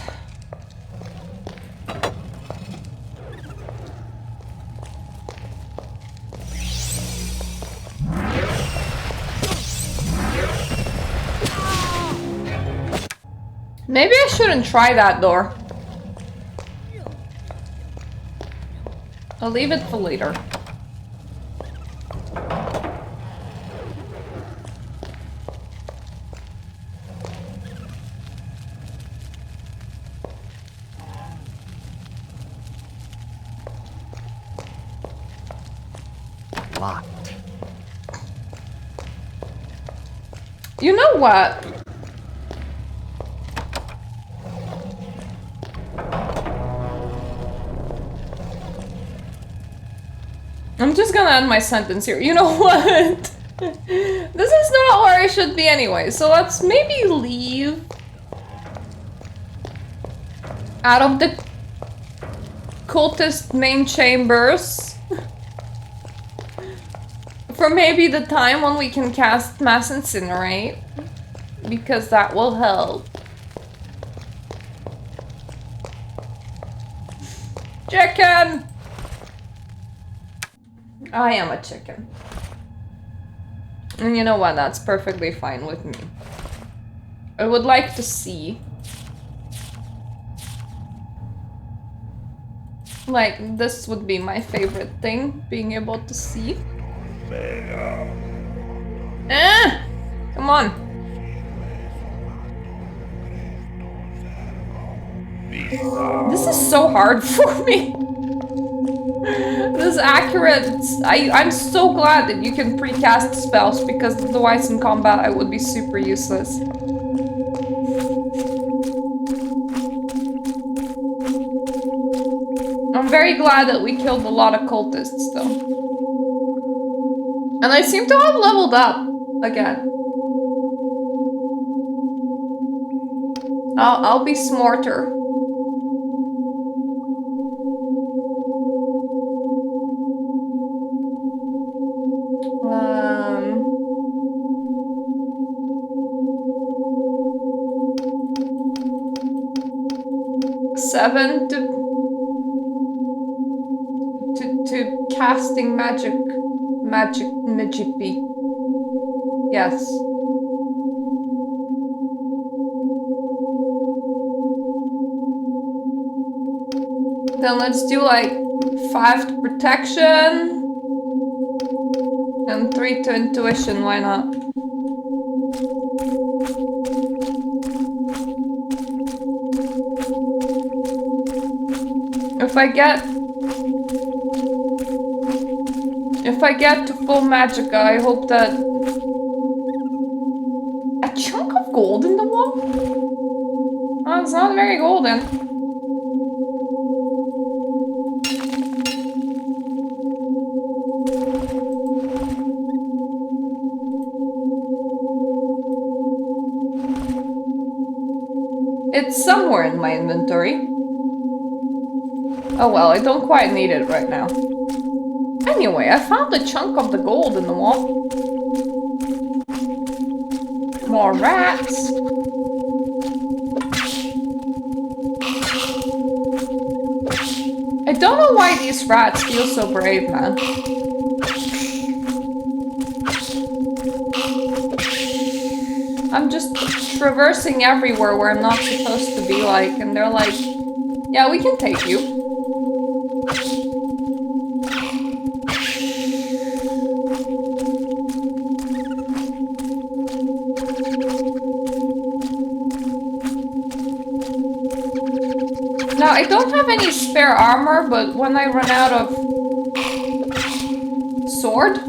Maybe I shouldn't try that door. I'll leave it for later. Locked. You know what? I'm just gonna end my sentence here. You know what? This is not where I should be anyway, so let's maybe leave out of the cultist main chambers for maybe the time when we can cast Mass Incinerate, because that will help. Chicken! I am a chicken. And you know what? That's perfectly fine with me. I would like to see... Like, this would be my favorite thing, being able to see. Come on! This is so hard for me. This accurate. I'm so glad that you can precast spells, because otherwise in combat I would be super useless. I'm very glad that we killed a lot of cultists though. And I seem to have leveled up again. I'll be smarter. Seven to casting magic magically. Yes. Then let's do like 5 to protection and 3 to intuition, why not? If I get to full magicka, I hope that... A chunk of gold in the wall? Oh, it's not very golden. It's somewhere in my inventory. Oh well, I don't quite need it right now. Anyway, I found a chunk of the gold in the wall. More rats. I don't know why these rats feel so brave, man. I'm just traversing everywhere where I'm not supposed to be, like, and they're like, yeah, we can take you. Now, I don't have any spare armor, but when I run out of sword,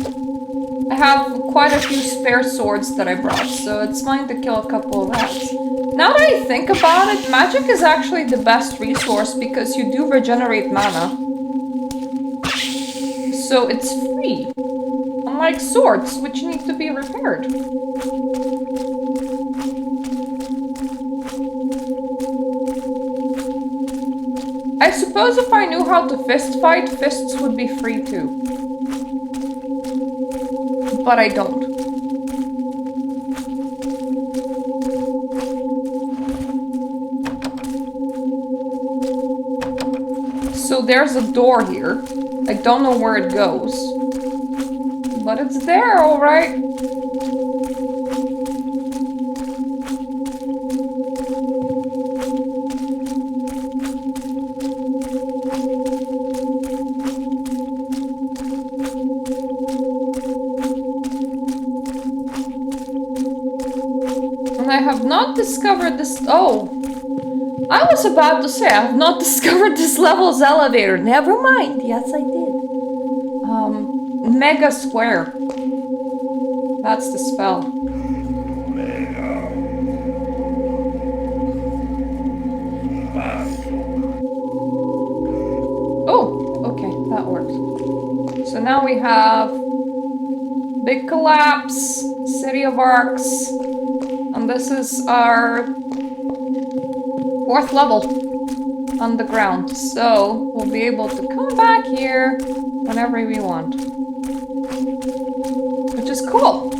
I have quite a few spare swords that I brought, so it's fine to kill a couple of rats. Now that I think about it, magic is actually the best resource because you do regenerate mana. So it's free. Unlike swords, which need to be repaired. I suppose if I knew how to fist fight, fists would be free too. But I don't. So there's a door here. I don't know where it goes. But it's there, alright. And I have not discovered this. Oh. I was about to say, I have not discovered this level's elevator. Never mind. Yes, I did. Mega Square. That's the spell. Oh, okay, that works. So now we have Big Collapse, City of Arx, and this is our 4th level on the ground. So we'll be able to come back here whenever we want. Which is cool.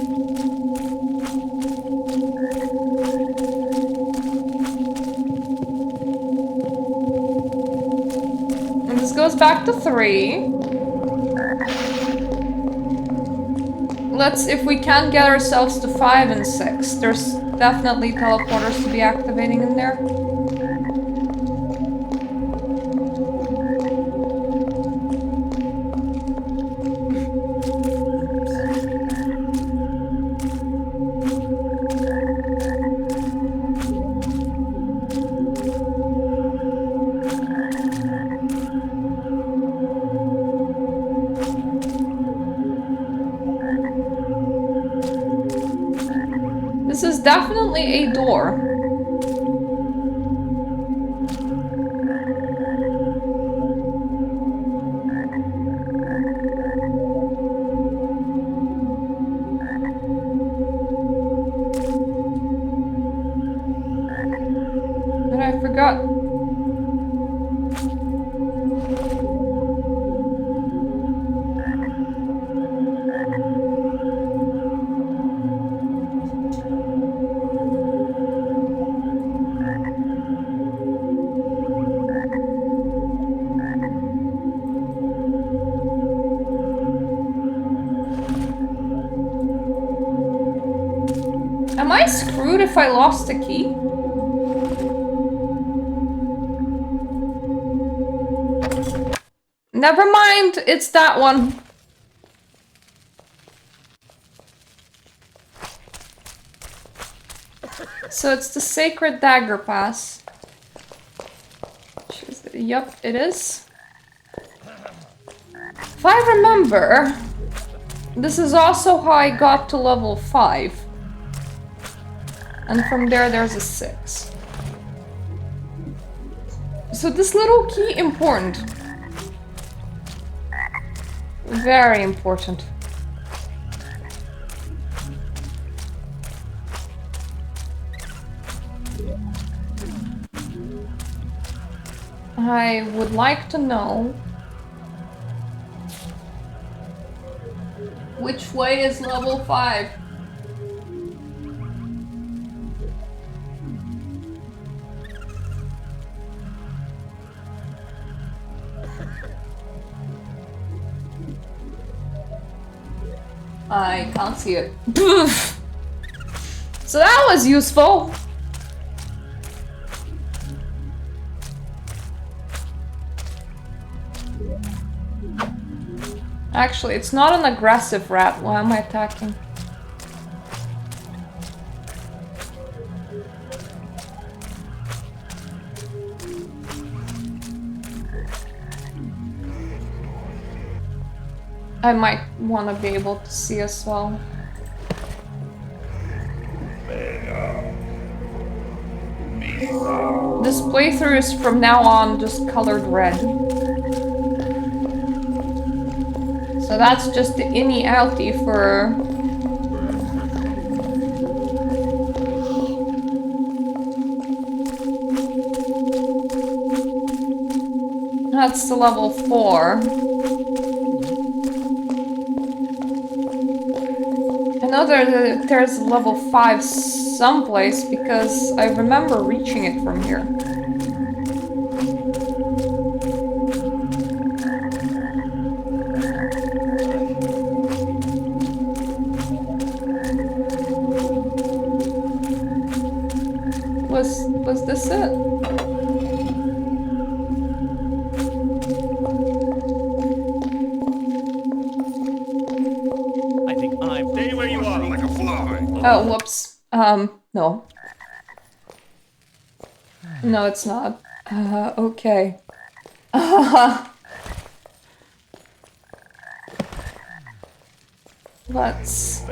And this goes back to 3. Let's, if we can get ourselves to 5 and 6. There's definitely teleporters to be activating in there. This is definitely a door. And I forgot. Am I screwed if I lost the key? Never mind, it's that one. So it's the Sacred Dagger Pass. Yup, it is. If I remember, this is also how I got to level 5. And from there, there's a 6. So this little key, important. Very important. I would like to know which way is level 5. I can't see it. So that was useful. Actually, it's not an aggressive rat. Why am I attacking? I might want to be able to see as well. This playthrough is from now on just colored red. So that's just the innie outie for... That's the level 4. I know there's a level 5 someplace because I remember reaching it from here. Was this it? I think I'm... Stay where you are. Like a fly. Oh, whoops. No. No, it's not. Okay. Let's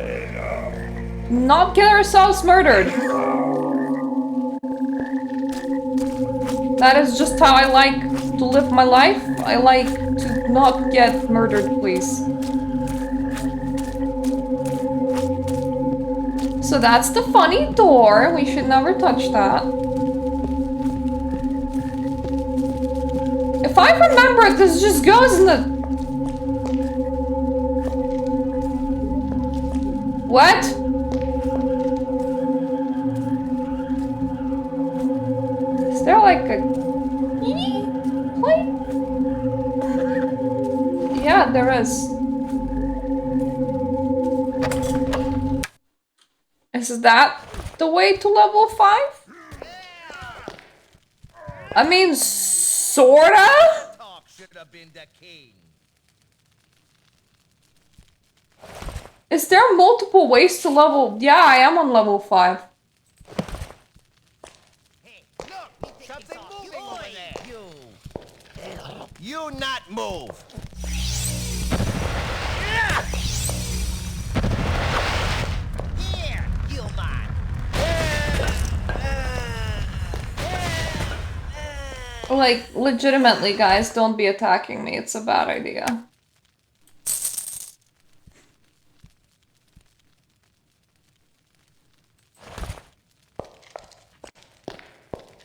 not get ourselves murdered. That is just how I like to live my life. I like to not get murdered, please. So that's the funny door. We should never touch that. If I remember, this just goes in the... What? Is there like a... plate? Yeah, there is. Is that the way to level 5? I mean, sorta? Is there multiple ways to level? Yeah, I am on level 5. Hey, look, something moving over there. You not move. Here, you man. Like, legitimately, guys, don't be attacking me. It's a bad idea.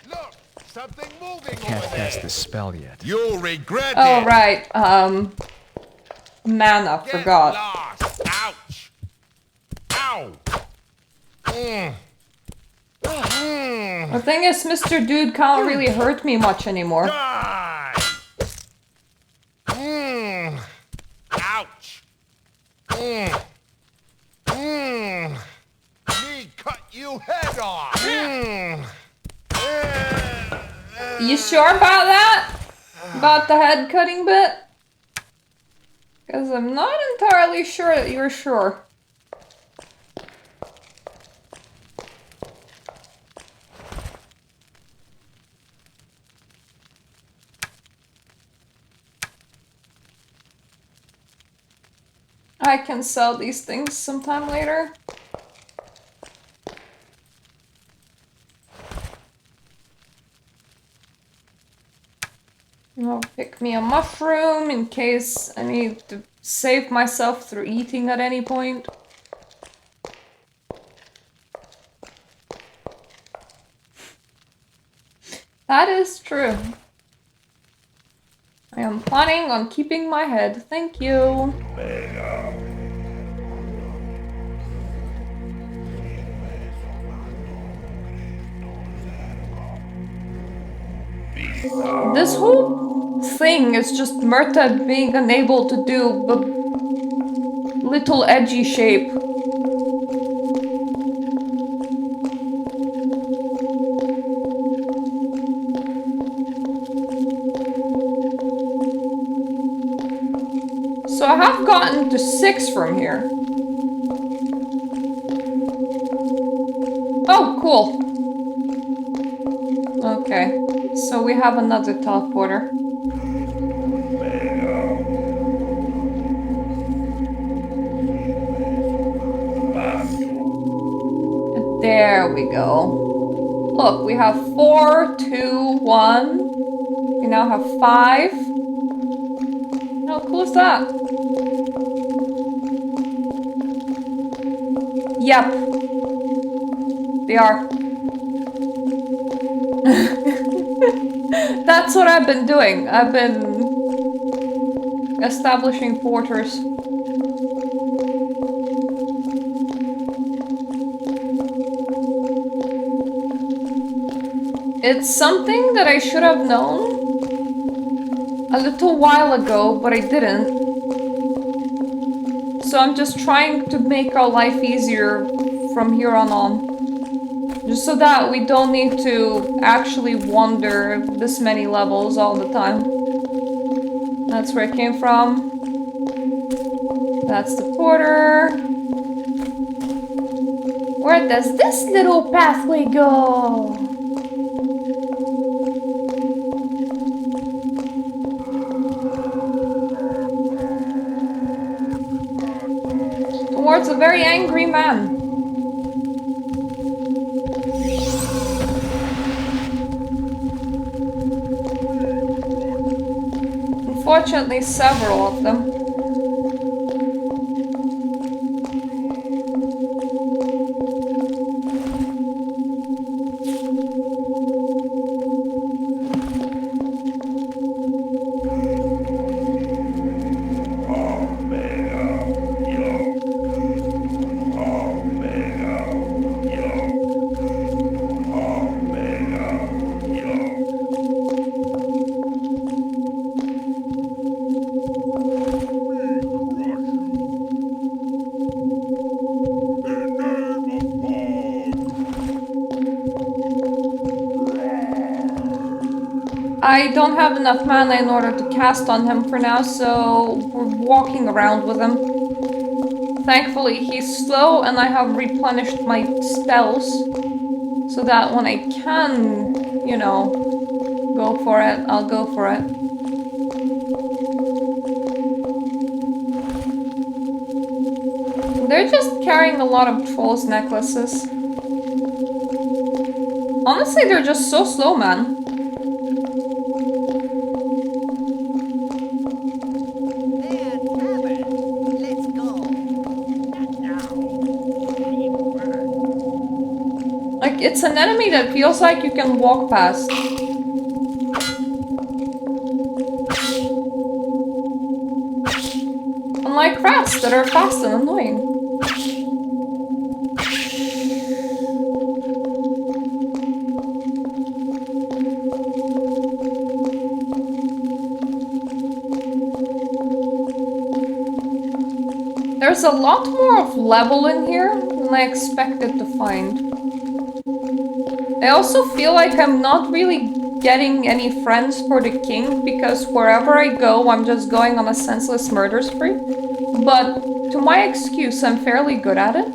Look, something moving Can't over cast there. this spell yet. You'll regret Oh, it. right. Mana, Get forgot. lost. Ouch. Ow. The thing is, Mr. Dude can't really hurt me much anymore. Die. Ouch. Me cut you head off. You sure about that? About the head cutting bit? Because I'm not entirely sure that you're sure. I can sell these things sometime later. I'll pick me a mushroom in case I need to save myself through eating at any point. That is true. I am planning on keeping my head. Thank you. This whole thing is just Mirta being unable to do the little edgy shape. So I have gotten to 6 from here. Oh, cool. Okay, so we have another teleporter. There we go. Look, we have 4, 2, 1. We now have 5. How cool is that? Yep. They are. That's what I've been doing. I've been establishing porters. It's something that I should have known a little while ago, but I didn't. So I'm just trying to make our life easier from here on. Just so that we don't need to actually wander this many levels all the time. That's where it came from. That's the porter. Where does this little pathway go? Towards a very angry man. Unfortunately, several of them. I don't have enough mana in order to cast on him for now, so we're walking around with him. Thankfully, he's slow and I have replenished my spells so that when I can, you know, go for it, I'll go for it. They're just carrying a lot of trolls necklaces. Honestly, they're just so slow, man. Like, it's an enemy that feels like you can walk past. Unlike rats that are fast and annoying. There's a lot more of level in here than I expected to find. I also feel like I'm not really getting any friends for the king because wherever I go, I'm just going on a senseless murder spree. But to my excuse, I'm fairly good at it.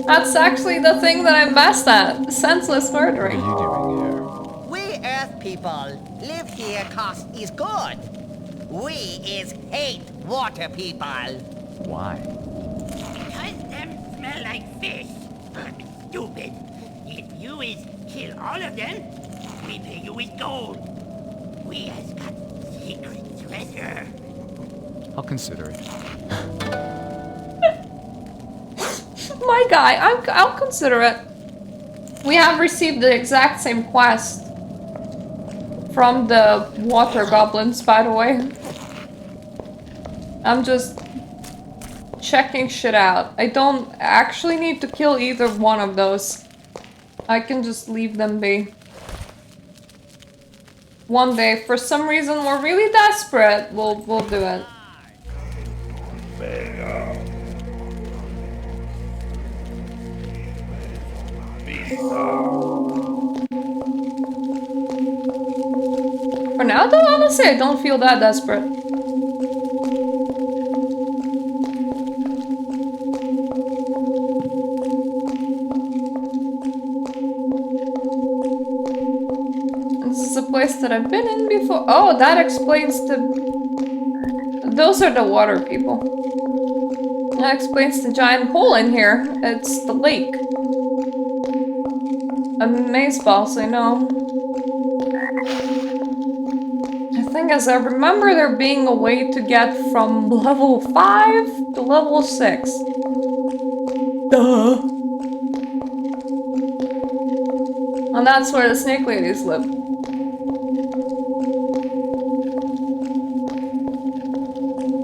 That's actually the thing that I'm best at, senseless murdering. What are you doing here? We Earth people live here cause is good. We is hate water people. Why? Because them smell like fish. Stupid. If you is kill all of them, we pay you with gold. We has got secret treasure. I'll consider it. My guy, I'll consider it. We have received the exact same quest from the water goblins, by the way. I'm just checking shit out. I don't actually need to kill either one of those. I can just leave them be. One day, for some reason, we're really desperate. We'll do it. For now, though, honestly, I don't feel that desperate. This is a place that I've been in before. Oh, that explains the... Those are the water people. That explains the giant hole in here. It's the lake. A maze boss, I know. I think because I remember there being a way to get from level 5 to level 6. Duh. And that's where the snake ladies live.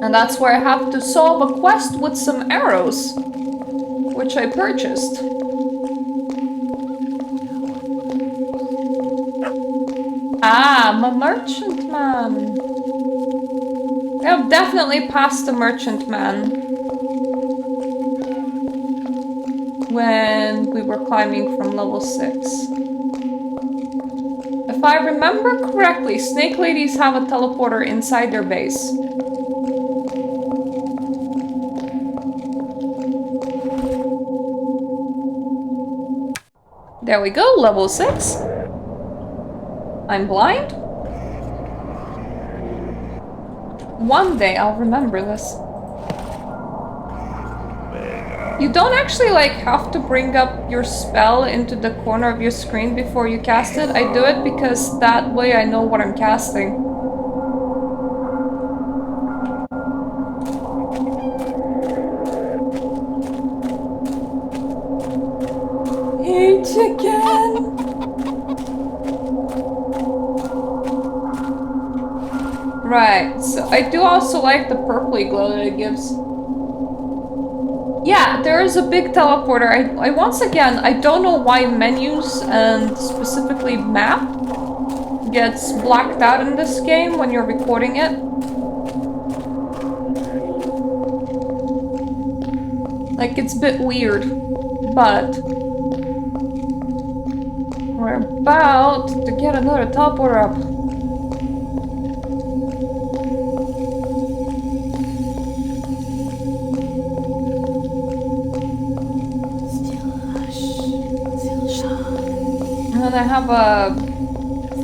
And that's where I have to solve a quest with some arrows, which I purchased. Ah, I'm a merchant man. I've definitely passed the merchant man when we were climbing from level 6. If I remember correctly, snake ladies have a teleporter inside their base. There we go, level 6. I'm blind. One day I'll remember this. You don't actually like have to bring up your spell into the corner of your screen before you cast it. I do it because that way I know what I'm casting. Hey, chicken! Right, so I do also like the purpley glow that it gives. Yeah, there is a big teleporter. I once again, I don't know why menus and specifically map gets blacked out in this game when you're recording it. Like, it's a bit weird, but we're about to get another teleporter up. And I have a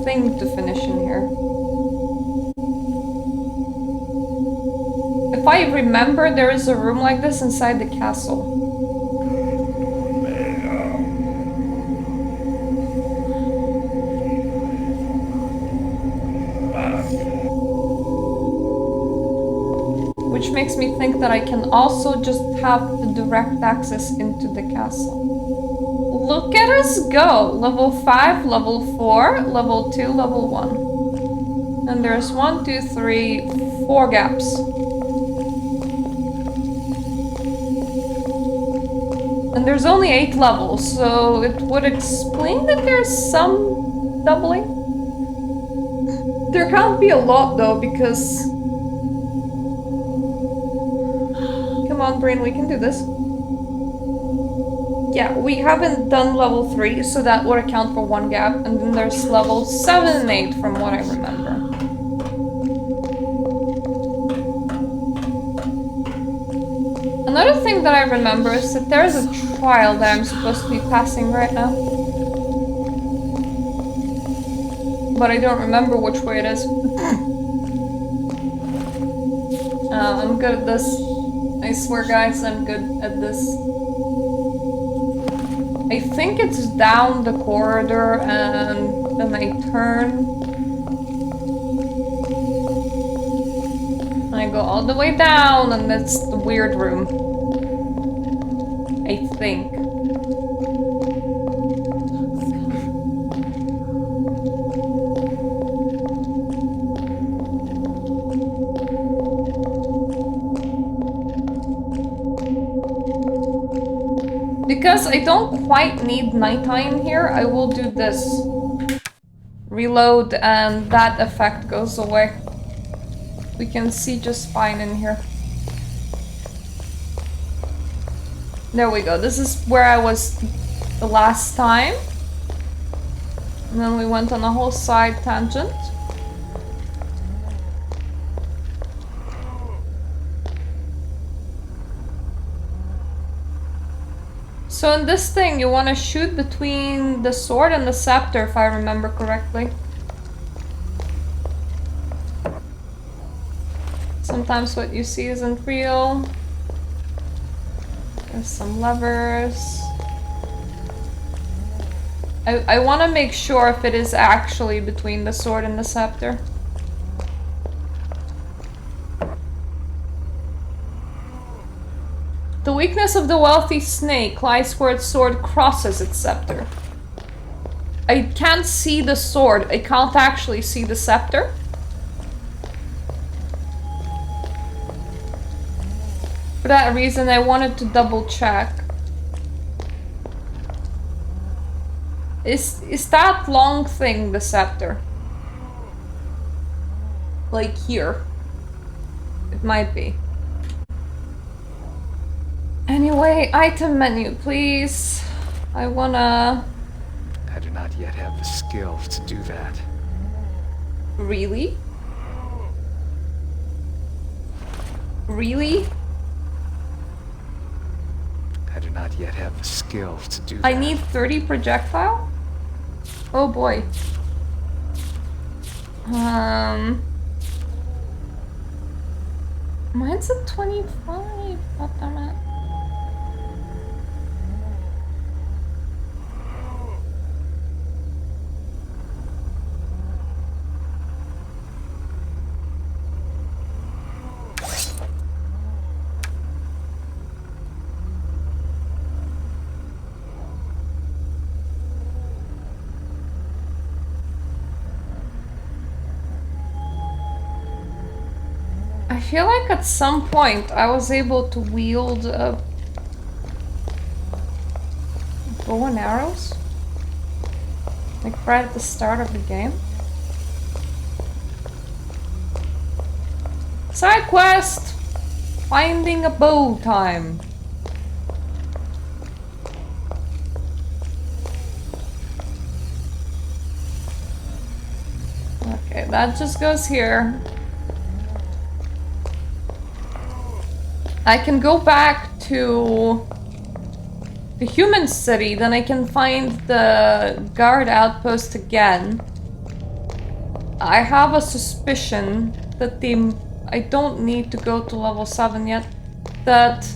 thing to finish in here. If I remember, there is a room like this inside the castle. Which makes me think that I can also just have the direct access into the castle. Look at us go! Level 5, level 4, level 2, level 1. And there's 1, 2, 3, 4 gaps. And there's only 8 levels, so it would explain that there's some doubling. There can't be a lot though, because... Come on, brain, we can do this. Yeah, we haven't done level 3, so that would account for 1 gap, and then there's levels 7 and 8 from what I remember. Another thing that I remember is that there's a trial that I'm supposed to be passing right now. But I don't remember which way it is. I'm good at this. I swear guys, I'm good at this. I think it's down the corridor and then I turn. I go all the way down and that's the weird room. I think. Because I don't quite need nighttime here, I will do this. Reload and that effect goes away. We can see just fine in here. There we go. This is where I was the last time. And then we went on a whole side tangent. So in this thing, you want to shoot between the sword and the scepter, if I remember correctly. Sometimes what you see isn't real. There's some levers. I want to make sure if it is actually between the sword and the scepter. weakness of the wealthy snake lies where its sword crosses its scepter. I can't see the sword. I can't actually see the scepter. For that reason, I wanted to double check. Is that long thing the scepter? Like here. It might be. Anyway, item menu, please. I wanna... I do not yet have the skills to do that. Really? Really? I do not yet have the skills to do that. I need 30 projectile? Oh boy. Mine's at 25. What the heck? I feel like at some point I was able to wield a bow and arrows, like right at the start of the game. Side quest! Finding a bow time. Okay, that just goes here. I can go back to the human city, then I can find the guard outpost again. I have a suspicion that I don't need to go to level 7 yet, that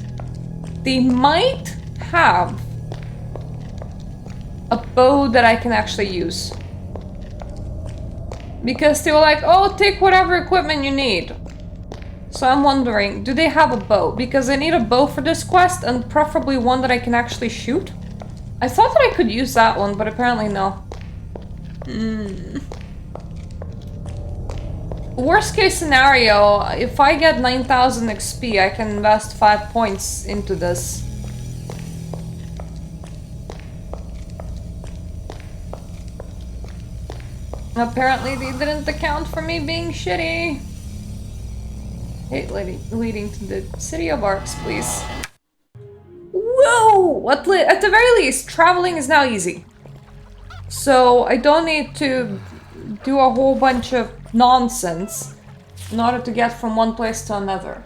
they might have a bow that I can actually use. Because they were like, oh, take whatever equipment you need. So I'm wondering, do they have a bow? Because I need a bow for this quest, and preferably one that I can actually shoot. I thought that I could use that one, but apparently no. Worst case scenario, if I get 9,000 XP, I can invest 5 points into this. Apparently they didn't account for me being shitty. Hey, leading to the city of Arx, please. Whoa! At the very least, traveling is now easy. So I don't need to do a whole bunch of nonsense in order to get from one place to another.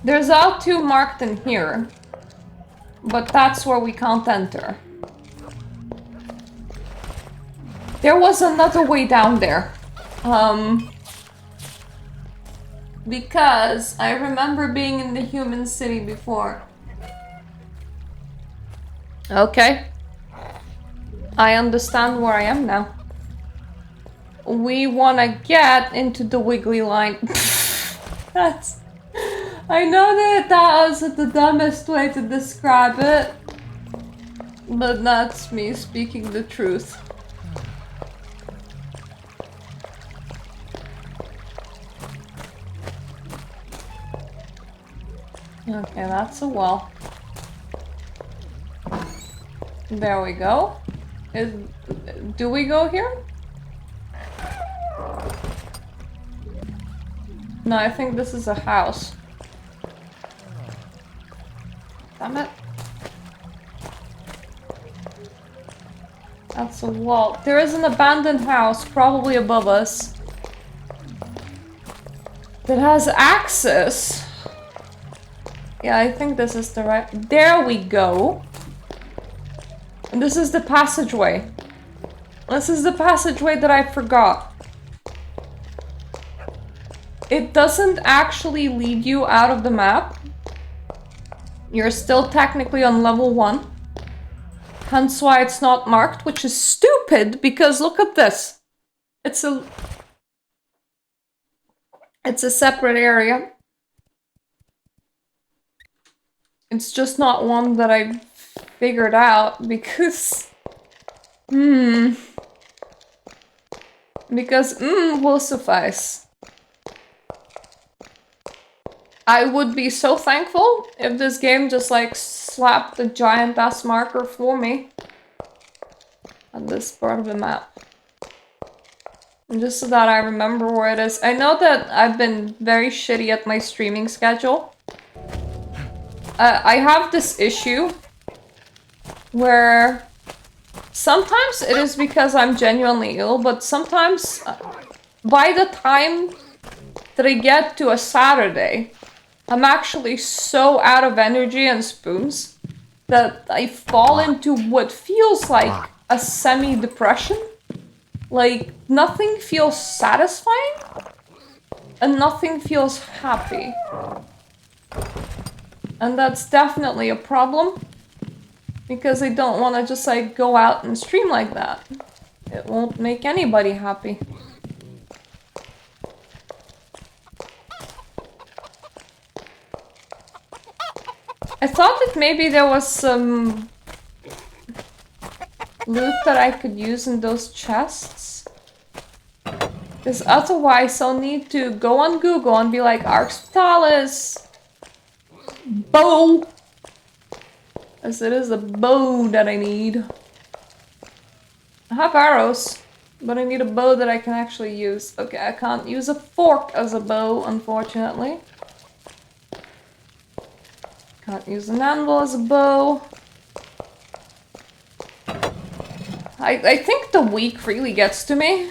There's L2 marked in here, but that's where we can't enter. There was another way down there. Because I remember being in the human city before. Okay. I understand where I am now. We wanna get into the wiggly line. That's... I know that that was the dumbest way to describe it, but that's me speaking the truth. Okay, that's a wall. There we go. Do we go here? No, I think this is a house. Damn it. That's a wall. There is an abandoned house, probably above us, that has access. Yeah, I think this is the right... There we go. And this is the passageway. This is the passageway that I forgot. it doesn't actually lead you out of the map. You're still technically on level 1. Hence why it's not marked, which is stupid, because look at this. It's a separate area. It's just not one that I figured out because... Because will suffice. I would be so thankful if this game just like slapped a giant ass marker for me on this part of the map. Just so that I remember where it is. I know that I've been very shitty at my streaming schedule. I have this issue where sometimes it is because I'm genuinely ill, but sometimes by the time that I get to a Saturday, I'm actually so out of energy and spoons that I fall into what feels like a semi-depression. Like, nothing feels satisfying and nothing feels happy. And that's definitely a problem because I don't want to just like go out and stream like that. It won't make anybody happy. I thought that maybe there was some loot that I could use in those chests. Because otherwise I'll need to go on Google and be like, Arx Fatalis bow! As it is a bow that I need. I have arrows, but I need a bow that I can actually use. Okay, I can't use a fork as a bow, unfortunately. Can't use an anvil as a bow. I think the week really gets to me.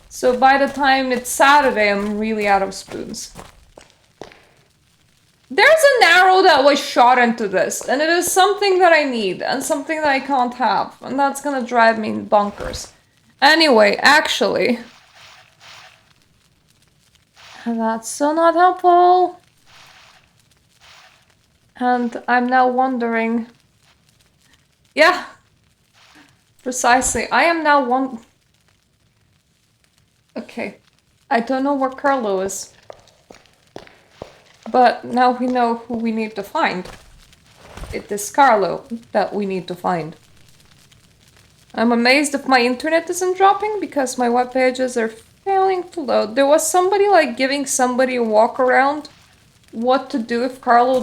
So by the time it's Saturday, I'm really out of spoons. There's an arrow that was shot into this, and it is something that I need, and something that I can't have, and that's gonna drive me bonkers. Anyway, actually... That's so not helpful. And I'm now wondering... Yeah! Precisely. I am now Okay. I don't know where Carlo is. But now we know who we need to find. It is Carlo that we need to find. I'm amazed if my internet isn't dropping because my web pages are failing to load. There was somebody like giving somebody a walk around what to do if Carlo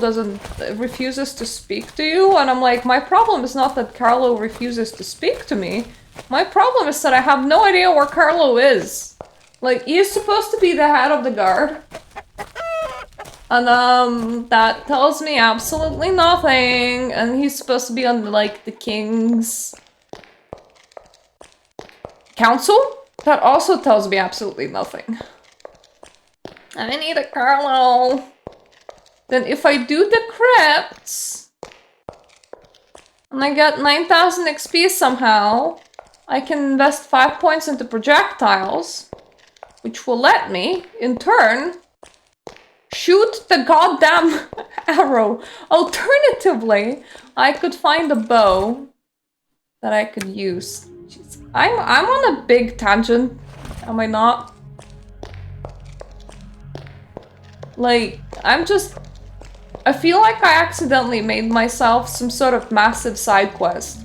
refuses to speak to you, and I'm like, my problem is not that Carlo refuses to speak to me. My problem is that I have no idea where Carlo is. Like, he's supposed to be the head of the guard. And that tells me absolutely nothing, and he's supposed to be on like the king's council? That also tells me absolutely nothing. I need a Carlo. Then if I do the crypts, and I get 9,000 XP somehow, I can invest 5 points into projectiles, which will let me, in turn, shoot the goddamn arrow. Alternatively, I could find a bow that I could use. Jeez, I'm on a big tangent, am I not? Like, I feel like I accidentally made myself some sort of massive side quest.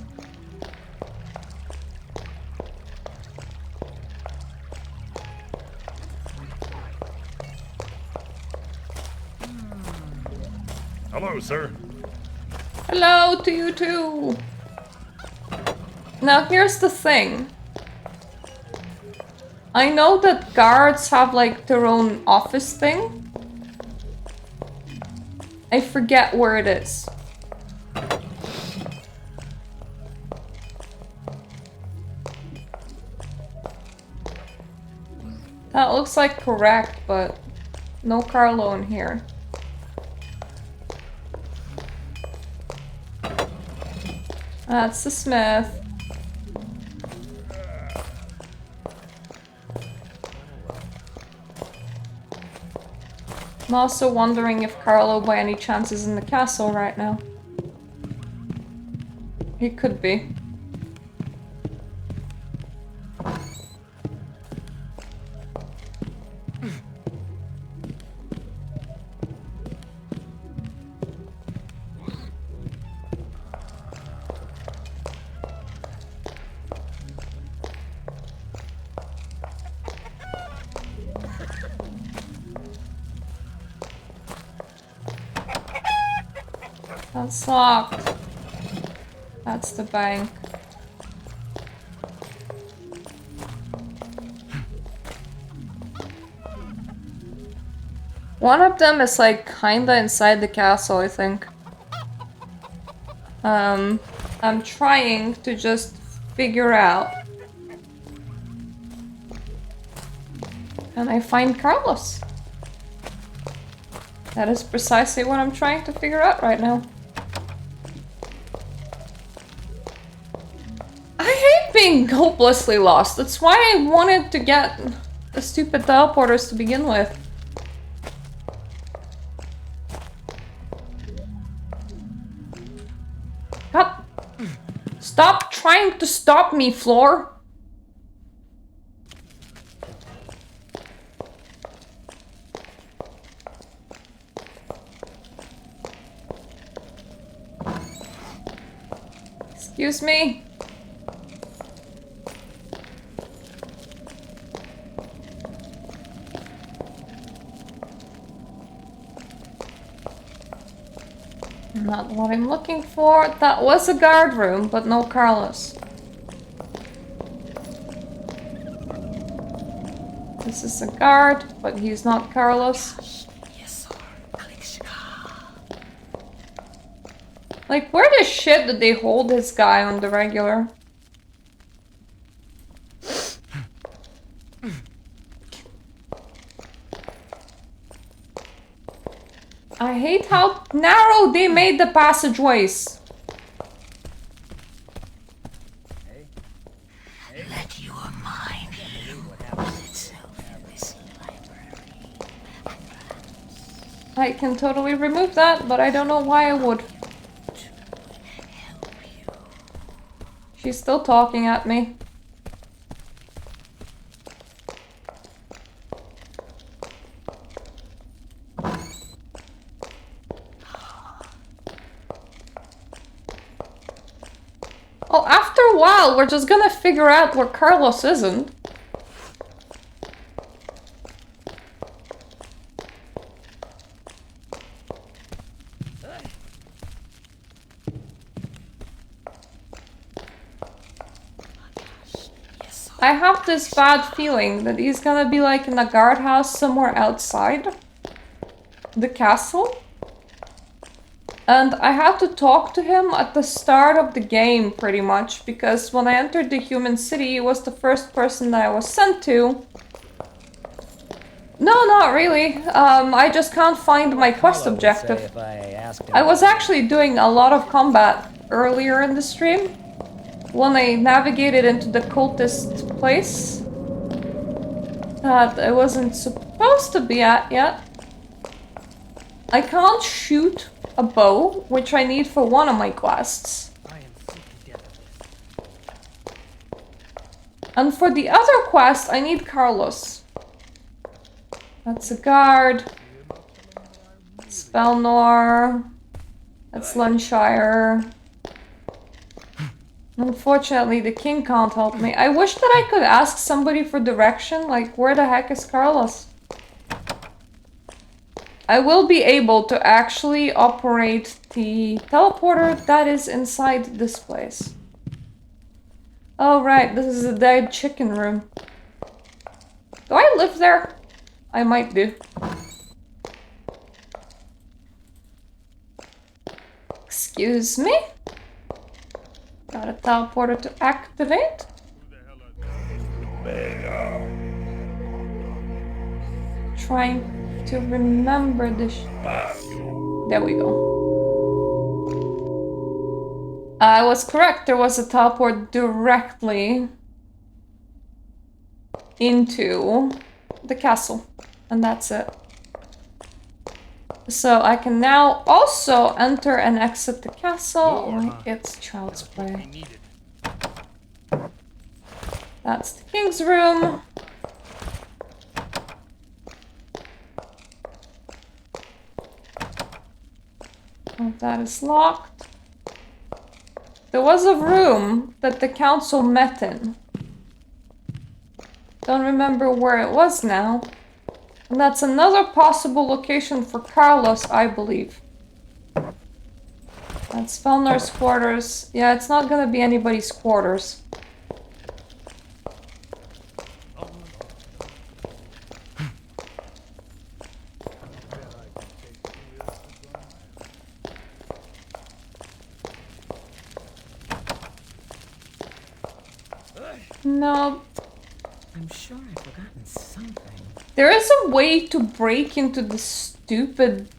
Hello, sir. Hello to you too. Now here's the thing. I know that guards have like their own office thing. I forget where it is. That looks like correct, but no Carlo in here. That's the smith. I'm also wondering if Carlo by any chance is in the castle right now. He could be. That's locked. That's the bank. One of them is like kinda inside the castle, I think. I'm trying to just figure out. Can I find Carlos? That is precisely what I'm trying to figure out right now. I hate being hopelessly lost. That's why I wanted to get the stupid teleporters to begin with. God. Stop trying to stop me, Floor. Excuse me. Not what I'm looking for. That was a guard room, but no Carlos. This is a guard, but he's not Carlos. Like, where the shit did they hold this guy on the regular? I hate how narrow they made the passageways. Let your mind lose itself in this library. I can totally remove that, but I don't know why I would. She's still talking at me. Well, after a while, we're just gonna figure out where Carlos isn't. I have this bad feeling that he's gonna be like in a guardhouse somewhere outside the castle. And I had to talk to him at the start of the game, pretty much, because when I entered the human city, he was the first person that I was sent to. No, not really. I just can't find my quest objective. I was actually doing a lot of combat earlier in the stream, when I navigated into the cultist place that I wasn't supposed to be at yet. I can't shoot a bow, which I need for one of my quests. And for the other quest, I need Carlos. That's a guard. Spelnor. That's Lunshire. Unfortunately, the king can't help me. I wish that I could ask somebody for direction, like, where the heck is Carlos? I will be able to actually operate the teleporter that is inside this place. Oh, right, this is the dead chicken room. Do I live there? I might do. Excuse me? Got a teleporter to activate. Trying to remember this. There we go. I was correct. There was a teleport directly into the castle. And that's it. So I can now also enter and exit the castle. Like it's child's play. That's the king's room. Oh, that is locked. There was a room that the council met in. Don't remember where it was now. And that's another possible location for Carlos, I believe. That's Felner's quarters. Yeah, it's not gonna be anybody's quarters. No. I'm sure I've forgotten something. There is a way to break into the stupid...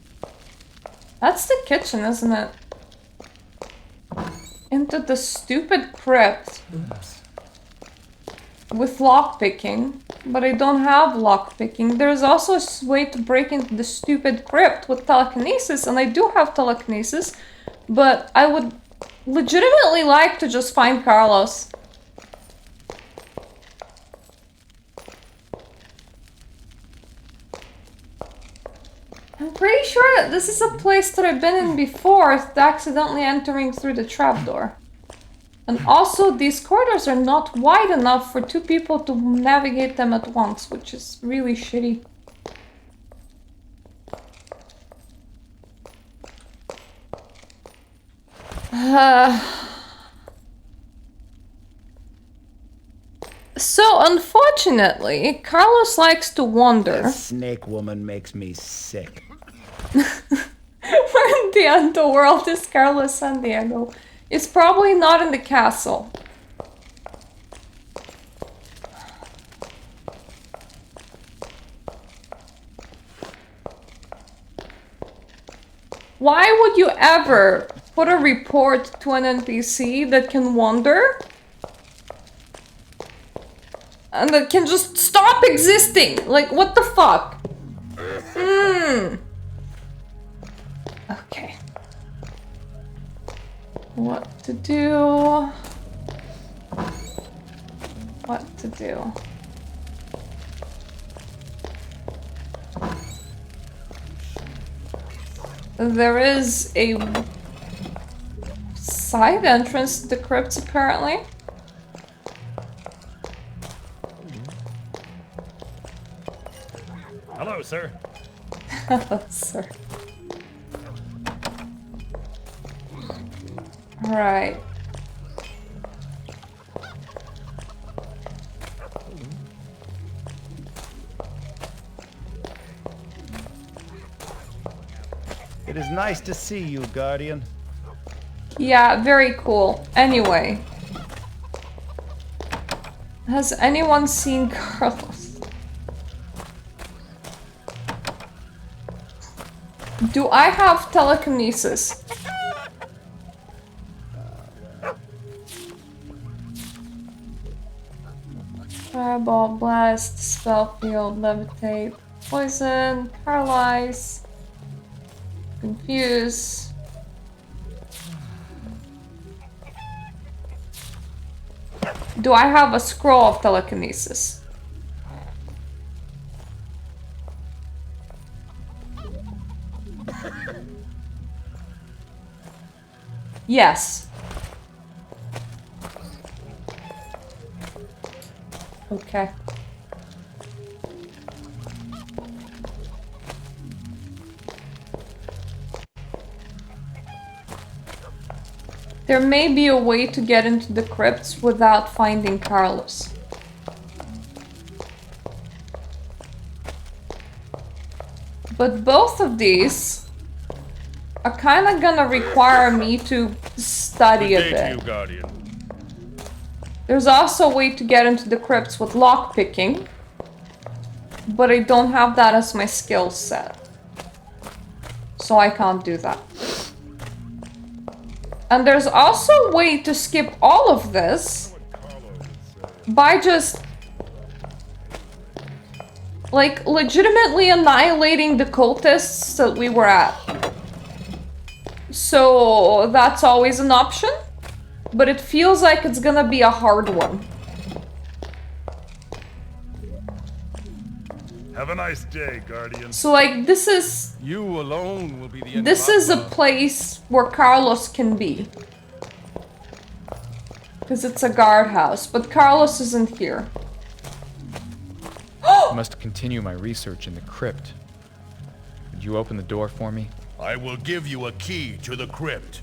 That's the kitchen, isn't it? Into the stupid crypt. Oops. With lockpicking. But I don't have lockpicking. There's also a way to break into the stupid crypt with telekinesis. And I do have telekinesis. But I would legitimately like to just find Carlos. I'm pretty sure that this is a place that I've been in before, accidentally entering through the trapdoor. And also, these corridors are not wide enough for two people to navigate them at once, which is really shitty. So, unfortunately, Carlos likes to wander. This snake woman makes me sick. Where in the underworld is Carlos San Diego? It's probably not in the castle. Why would you ever put a report to an NPC that can wander? And that can just stop existing? Like, what the fuck? Okay. What to do? What to do? There is a side entrance to the crypts, apparently. Hello, sir. Hello, sir. Right. It is nice to see you, Guardian. Yeah, very cool. Anyway. Has anyone seen Carlos? Do I have telekinesis? Fireball, blast, spell field, levitate, poison, paralyze, confuse. Do I have a scroll of telekinesis? Yes. Okay. There may be a way to get into the crypts without finding Carlos. But both of these are kind of gonna require me to study a bit. Guardian. There's also a way to get into the crypts with lockpicking, but I don't have that as my skill set. So I can't do that. And there's also a way to skip all of this by just like, legitimately annihilating the cultists that we were at. So that's always an option, but it feels like it's gonna be a hard one. Have a nice day, Guardian. So like, this is... You alone will be the end This of is a Aqua. place where Carlos can be. Because it's a guardhouse, but Carlos isn't here. I must continue my research in the crypt. Would you open the door for me? I will give you a key to the crypt.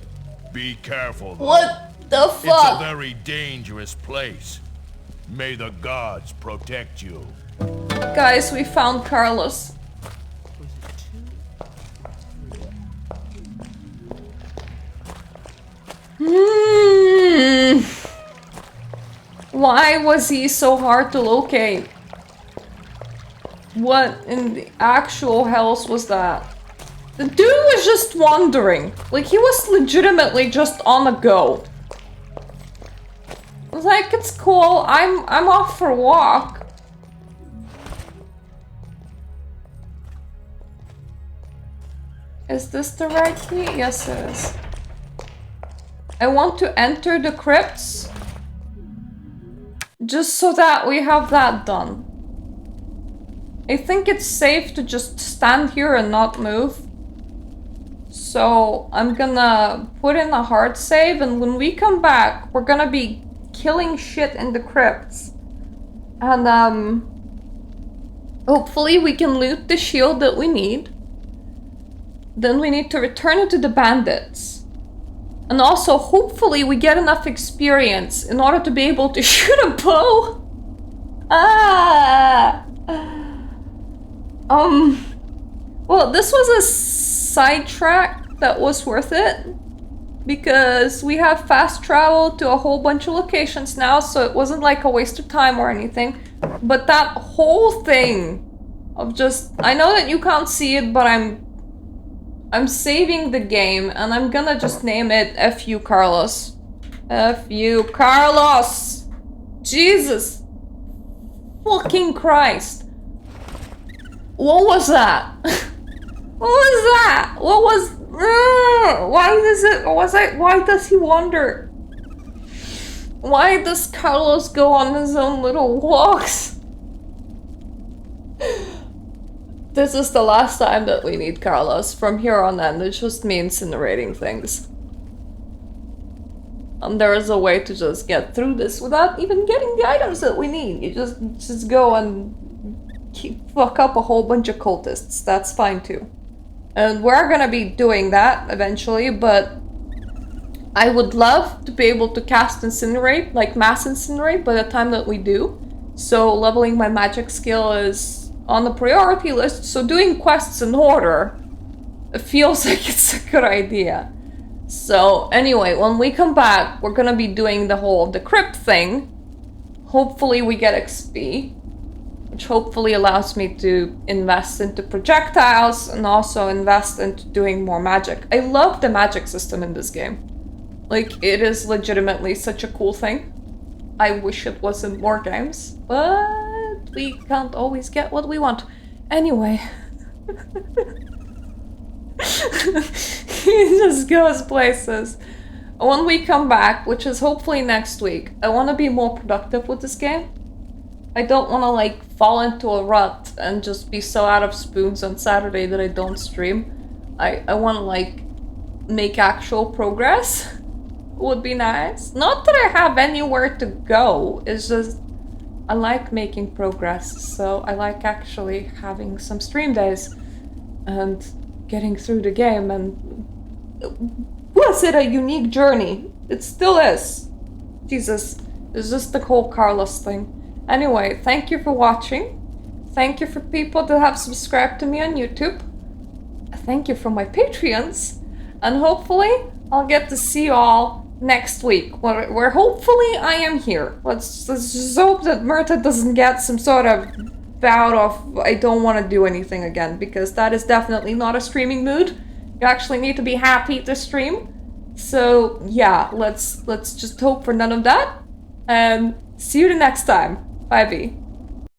Be careful, though. What the It's a fuck? very dangerous place. May the gods protect you. Guys, we found Carlos. Why was he so hard to locate? What in the actual hells was that? The dude was just wandering. Like, he was legitimately just on the go. I was like, it's cool, I'm off for a walk. Is this the right key? Yes, it is. I want to enter the crypts just so that we have that done. I think it's safe to just stand here and not move. So I'm gonna put in a hard save, and when we come back, we're gonna be killing shit in the crypts. And hopefully we can loot the shield that we need. Then we need to return it to the bandits. And also, hopefully we get enough experience in order to be able to shoot a bow. Ah! Well, this was a sidetrack that was worth it. Because we have fast travel to a whole bunch of locations now, so it wasn't like a waste of time or anything. But that whole thing of just... I know that you can't see it, but I'm saving the game, and I'm gonna just name it F you Carlos. F you Carlos! Jesus! Fucking Christ! What was that? What was that? What was... why does he wander? Why does Carlos go on his own little walks? This is the last time that we need Carlos. From here on in, it's just me incinerating things. And there is a way to just get through this without even getting the items that we need. You just go and fuck up a whole bunch of cultists. That's fine too. And we're gonna be doing that eventually, but I would love to be able to cast Incinerate, like Mass Incinerate, by the time that we do. So leveling my magic skill is on the priority list, so doing quests in order, it feels like it's a good idea. So anyway, when we come back, we're gonna be doing the crypt thing. Hopefully we get XP, which hopefully allows me to invest into projectiles and also invest into doing more magic. I love the magic system in this game. Like, it is legitimately such a cool thing. I wish it was in more games, but we can't always get what we want. Anyway. He just goes places. When we come back, which is hopefully next week, I want to be more productive with this game. I don't want to like fall into a rut and just be so out of spoons on Saturday that I don't stream. I want to like make actual progress. Would be nice. Not that I have anywhere to go, it's just I like making progress, so I like actually having some stream days and getting through the game. And was it a unique journey? It still is. Jesus, it's just the whole Carlos thing. Anyway, thank you for watching. Thank you for people that have subscribed to me on YouTube. Thank you for my Patreons. And hopefully I'll get to see you all next week, where hopefully I am here. Let's just hope that Mirta doesn't get some sort of bout of I don't want to do anything again, because that is definitely not a streaming mood. You actually need to be happy to stream. So yeah, let's just hope for none of that. And see you the next time. Bye, B.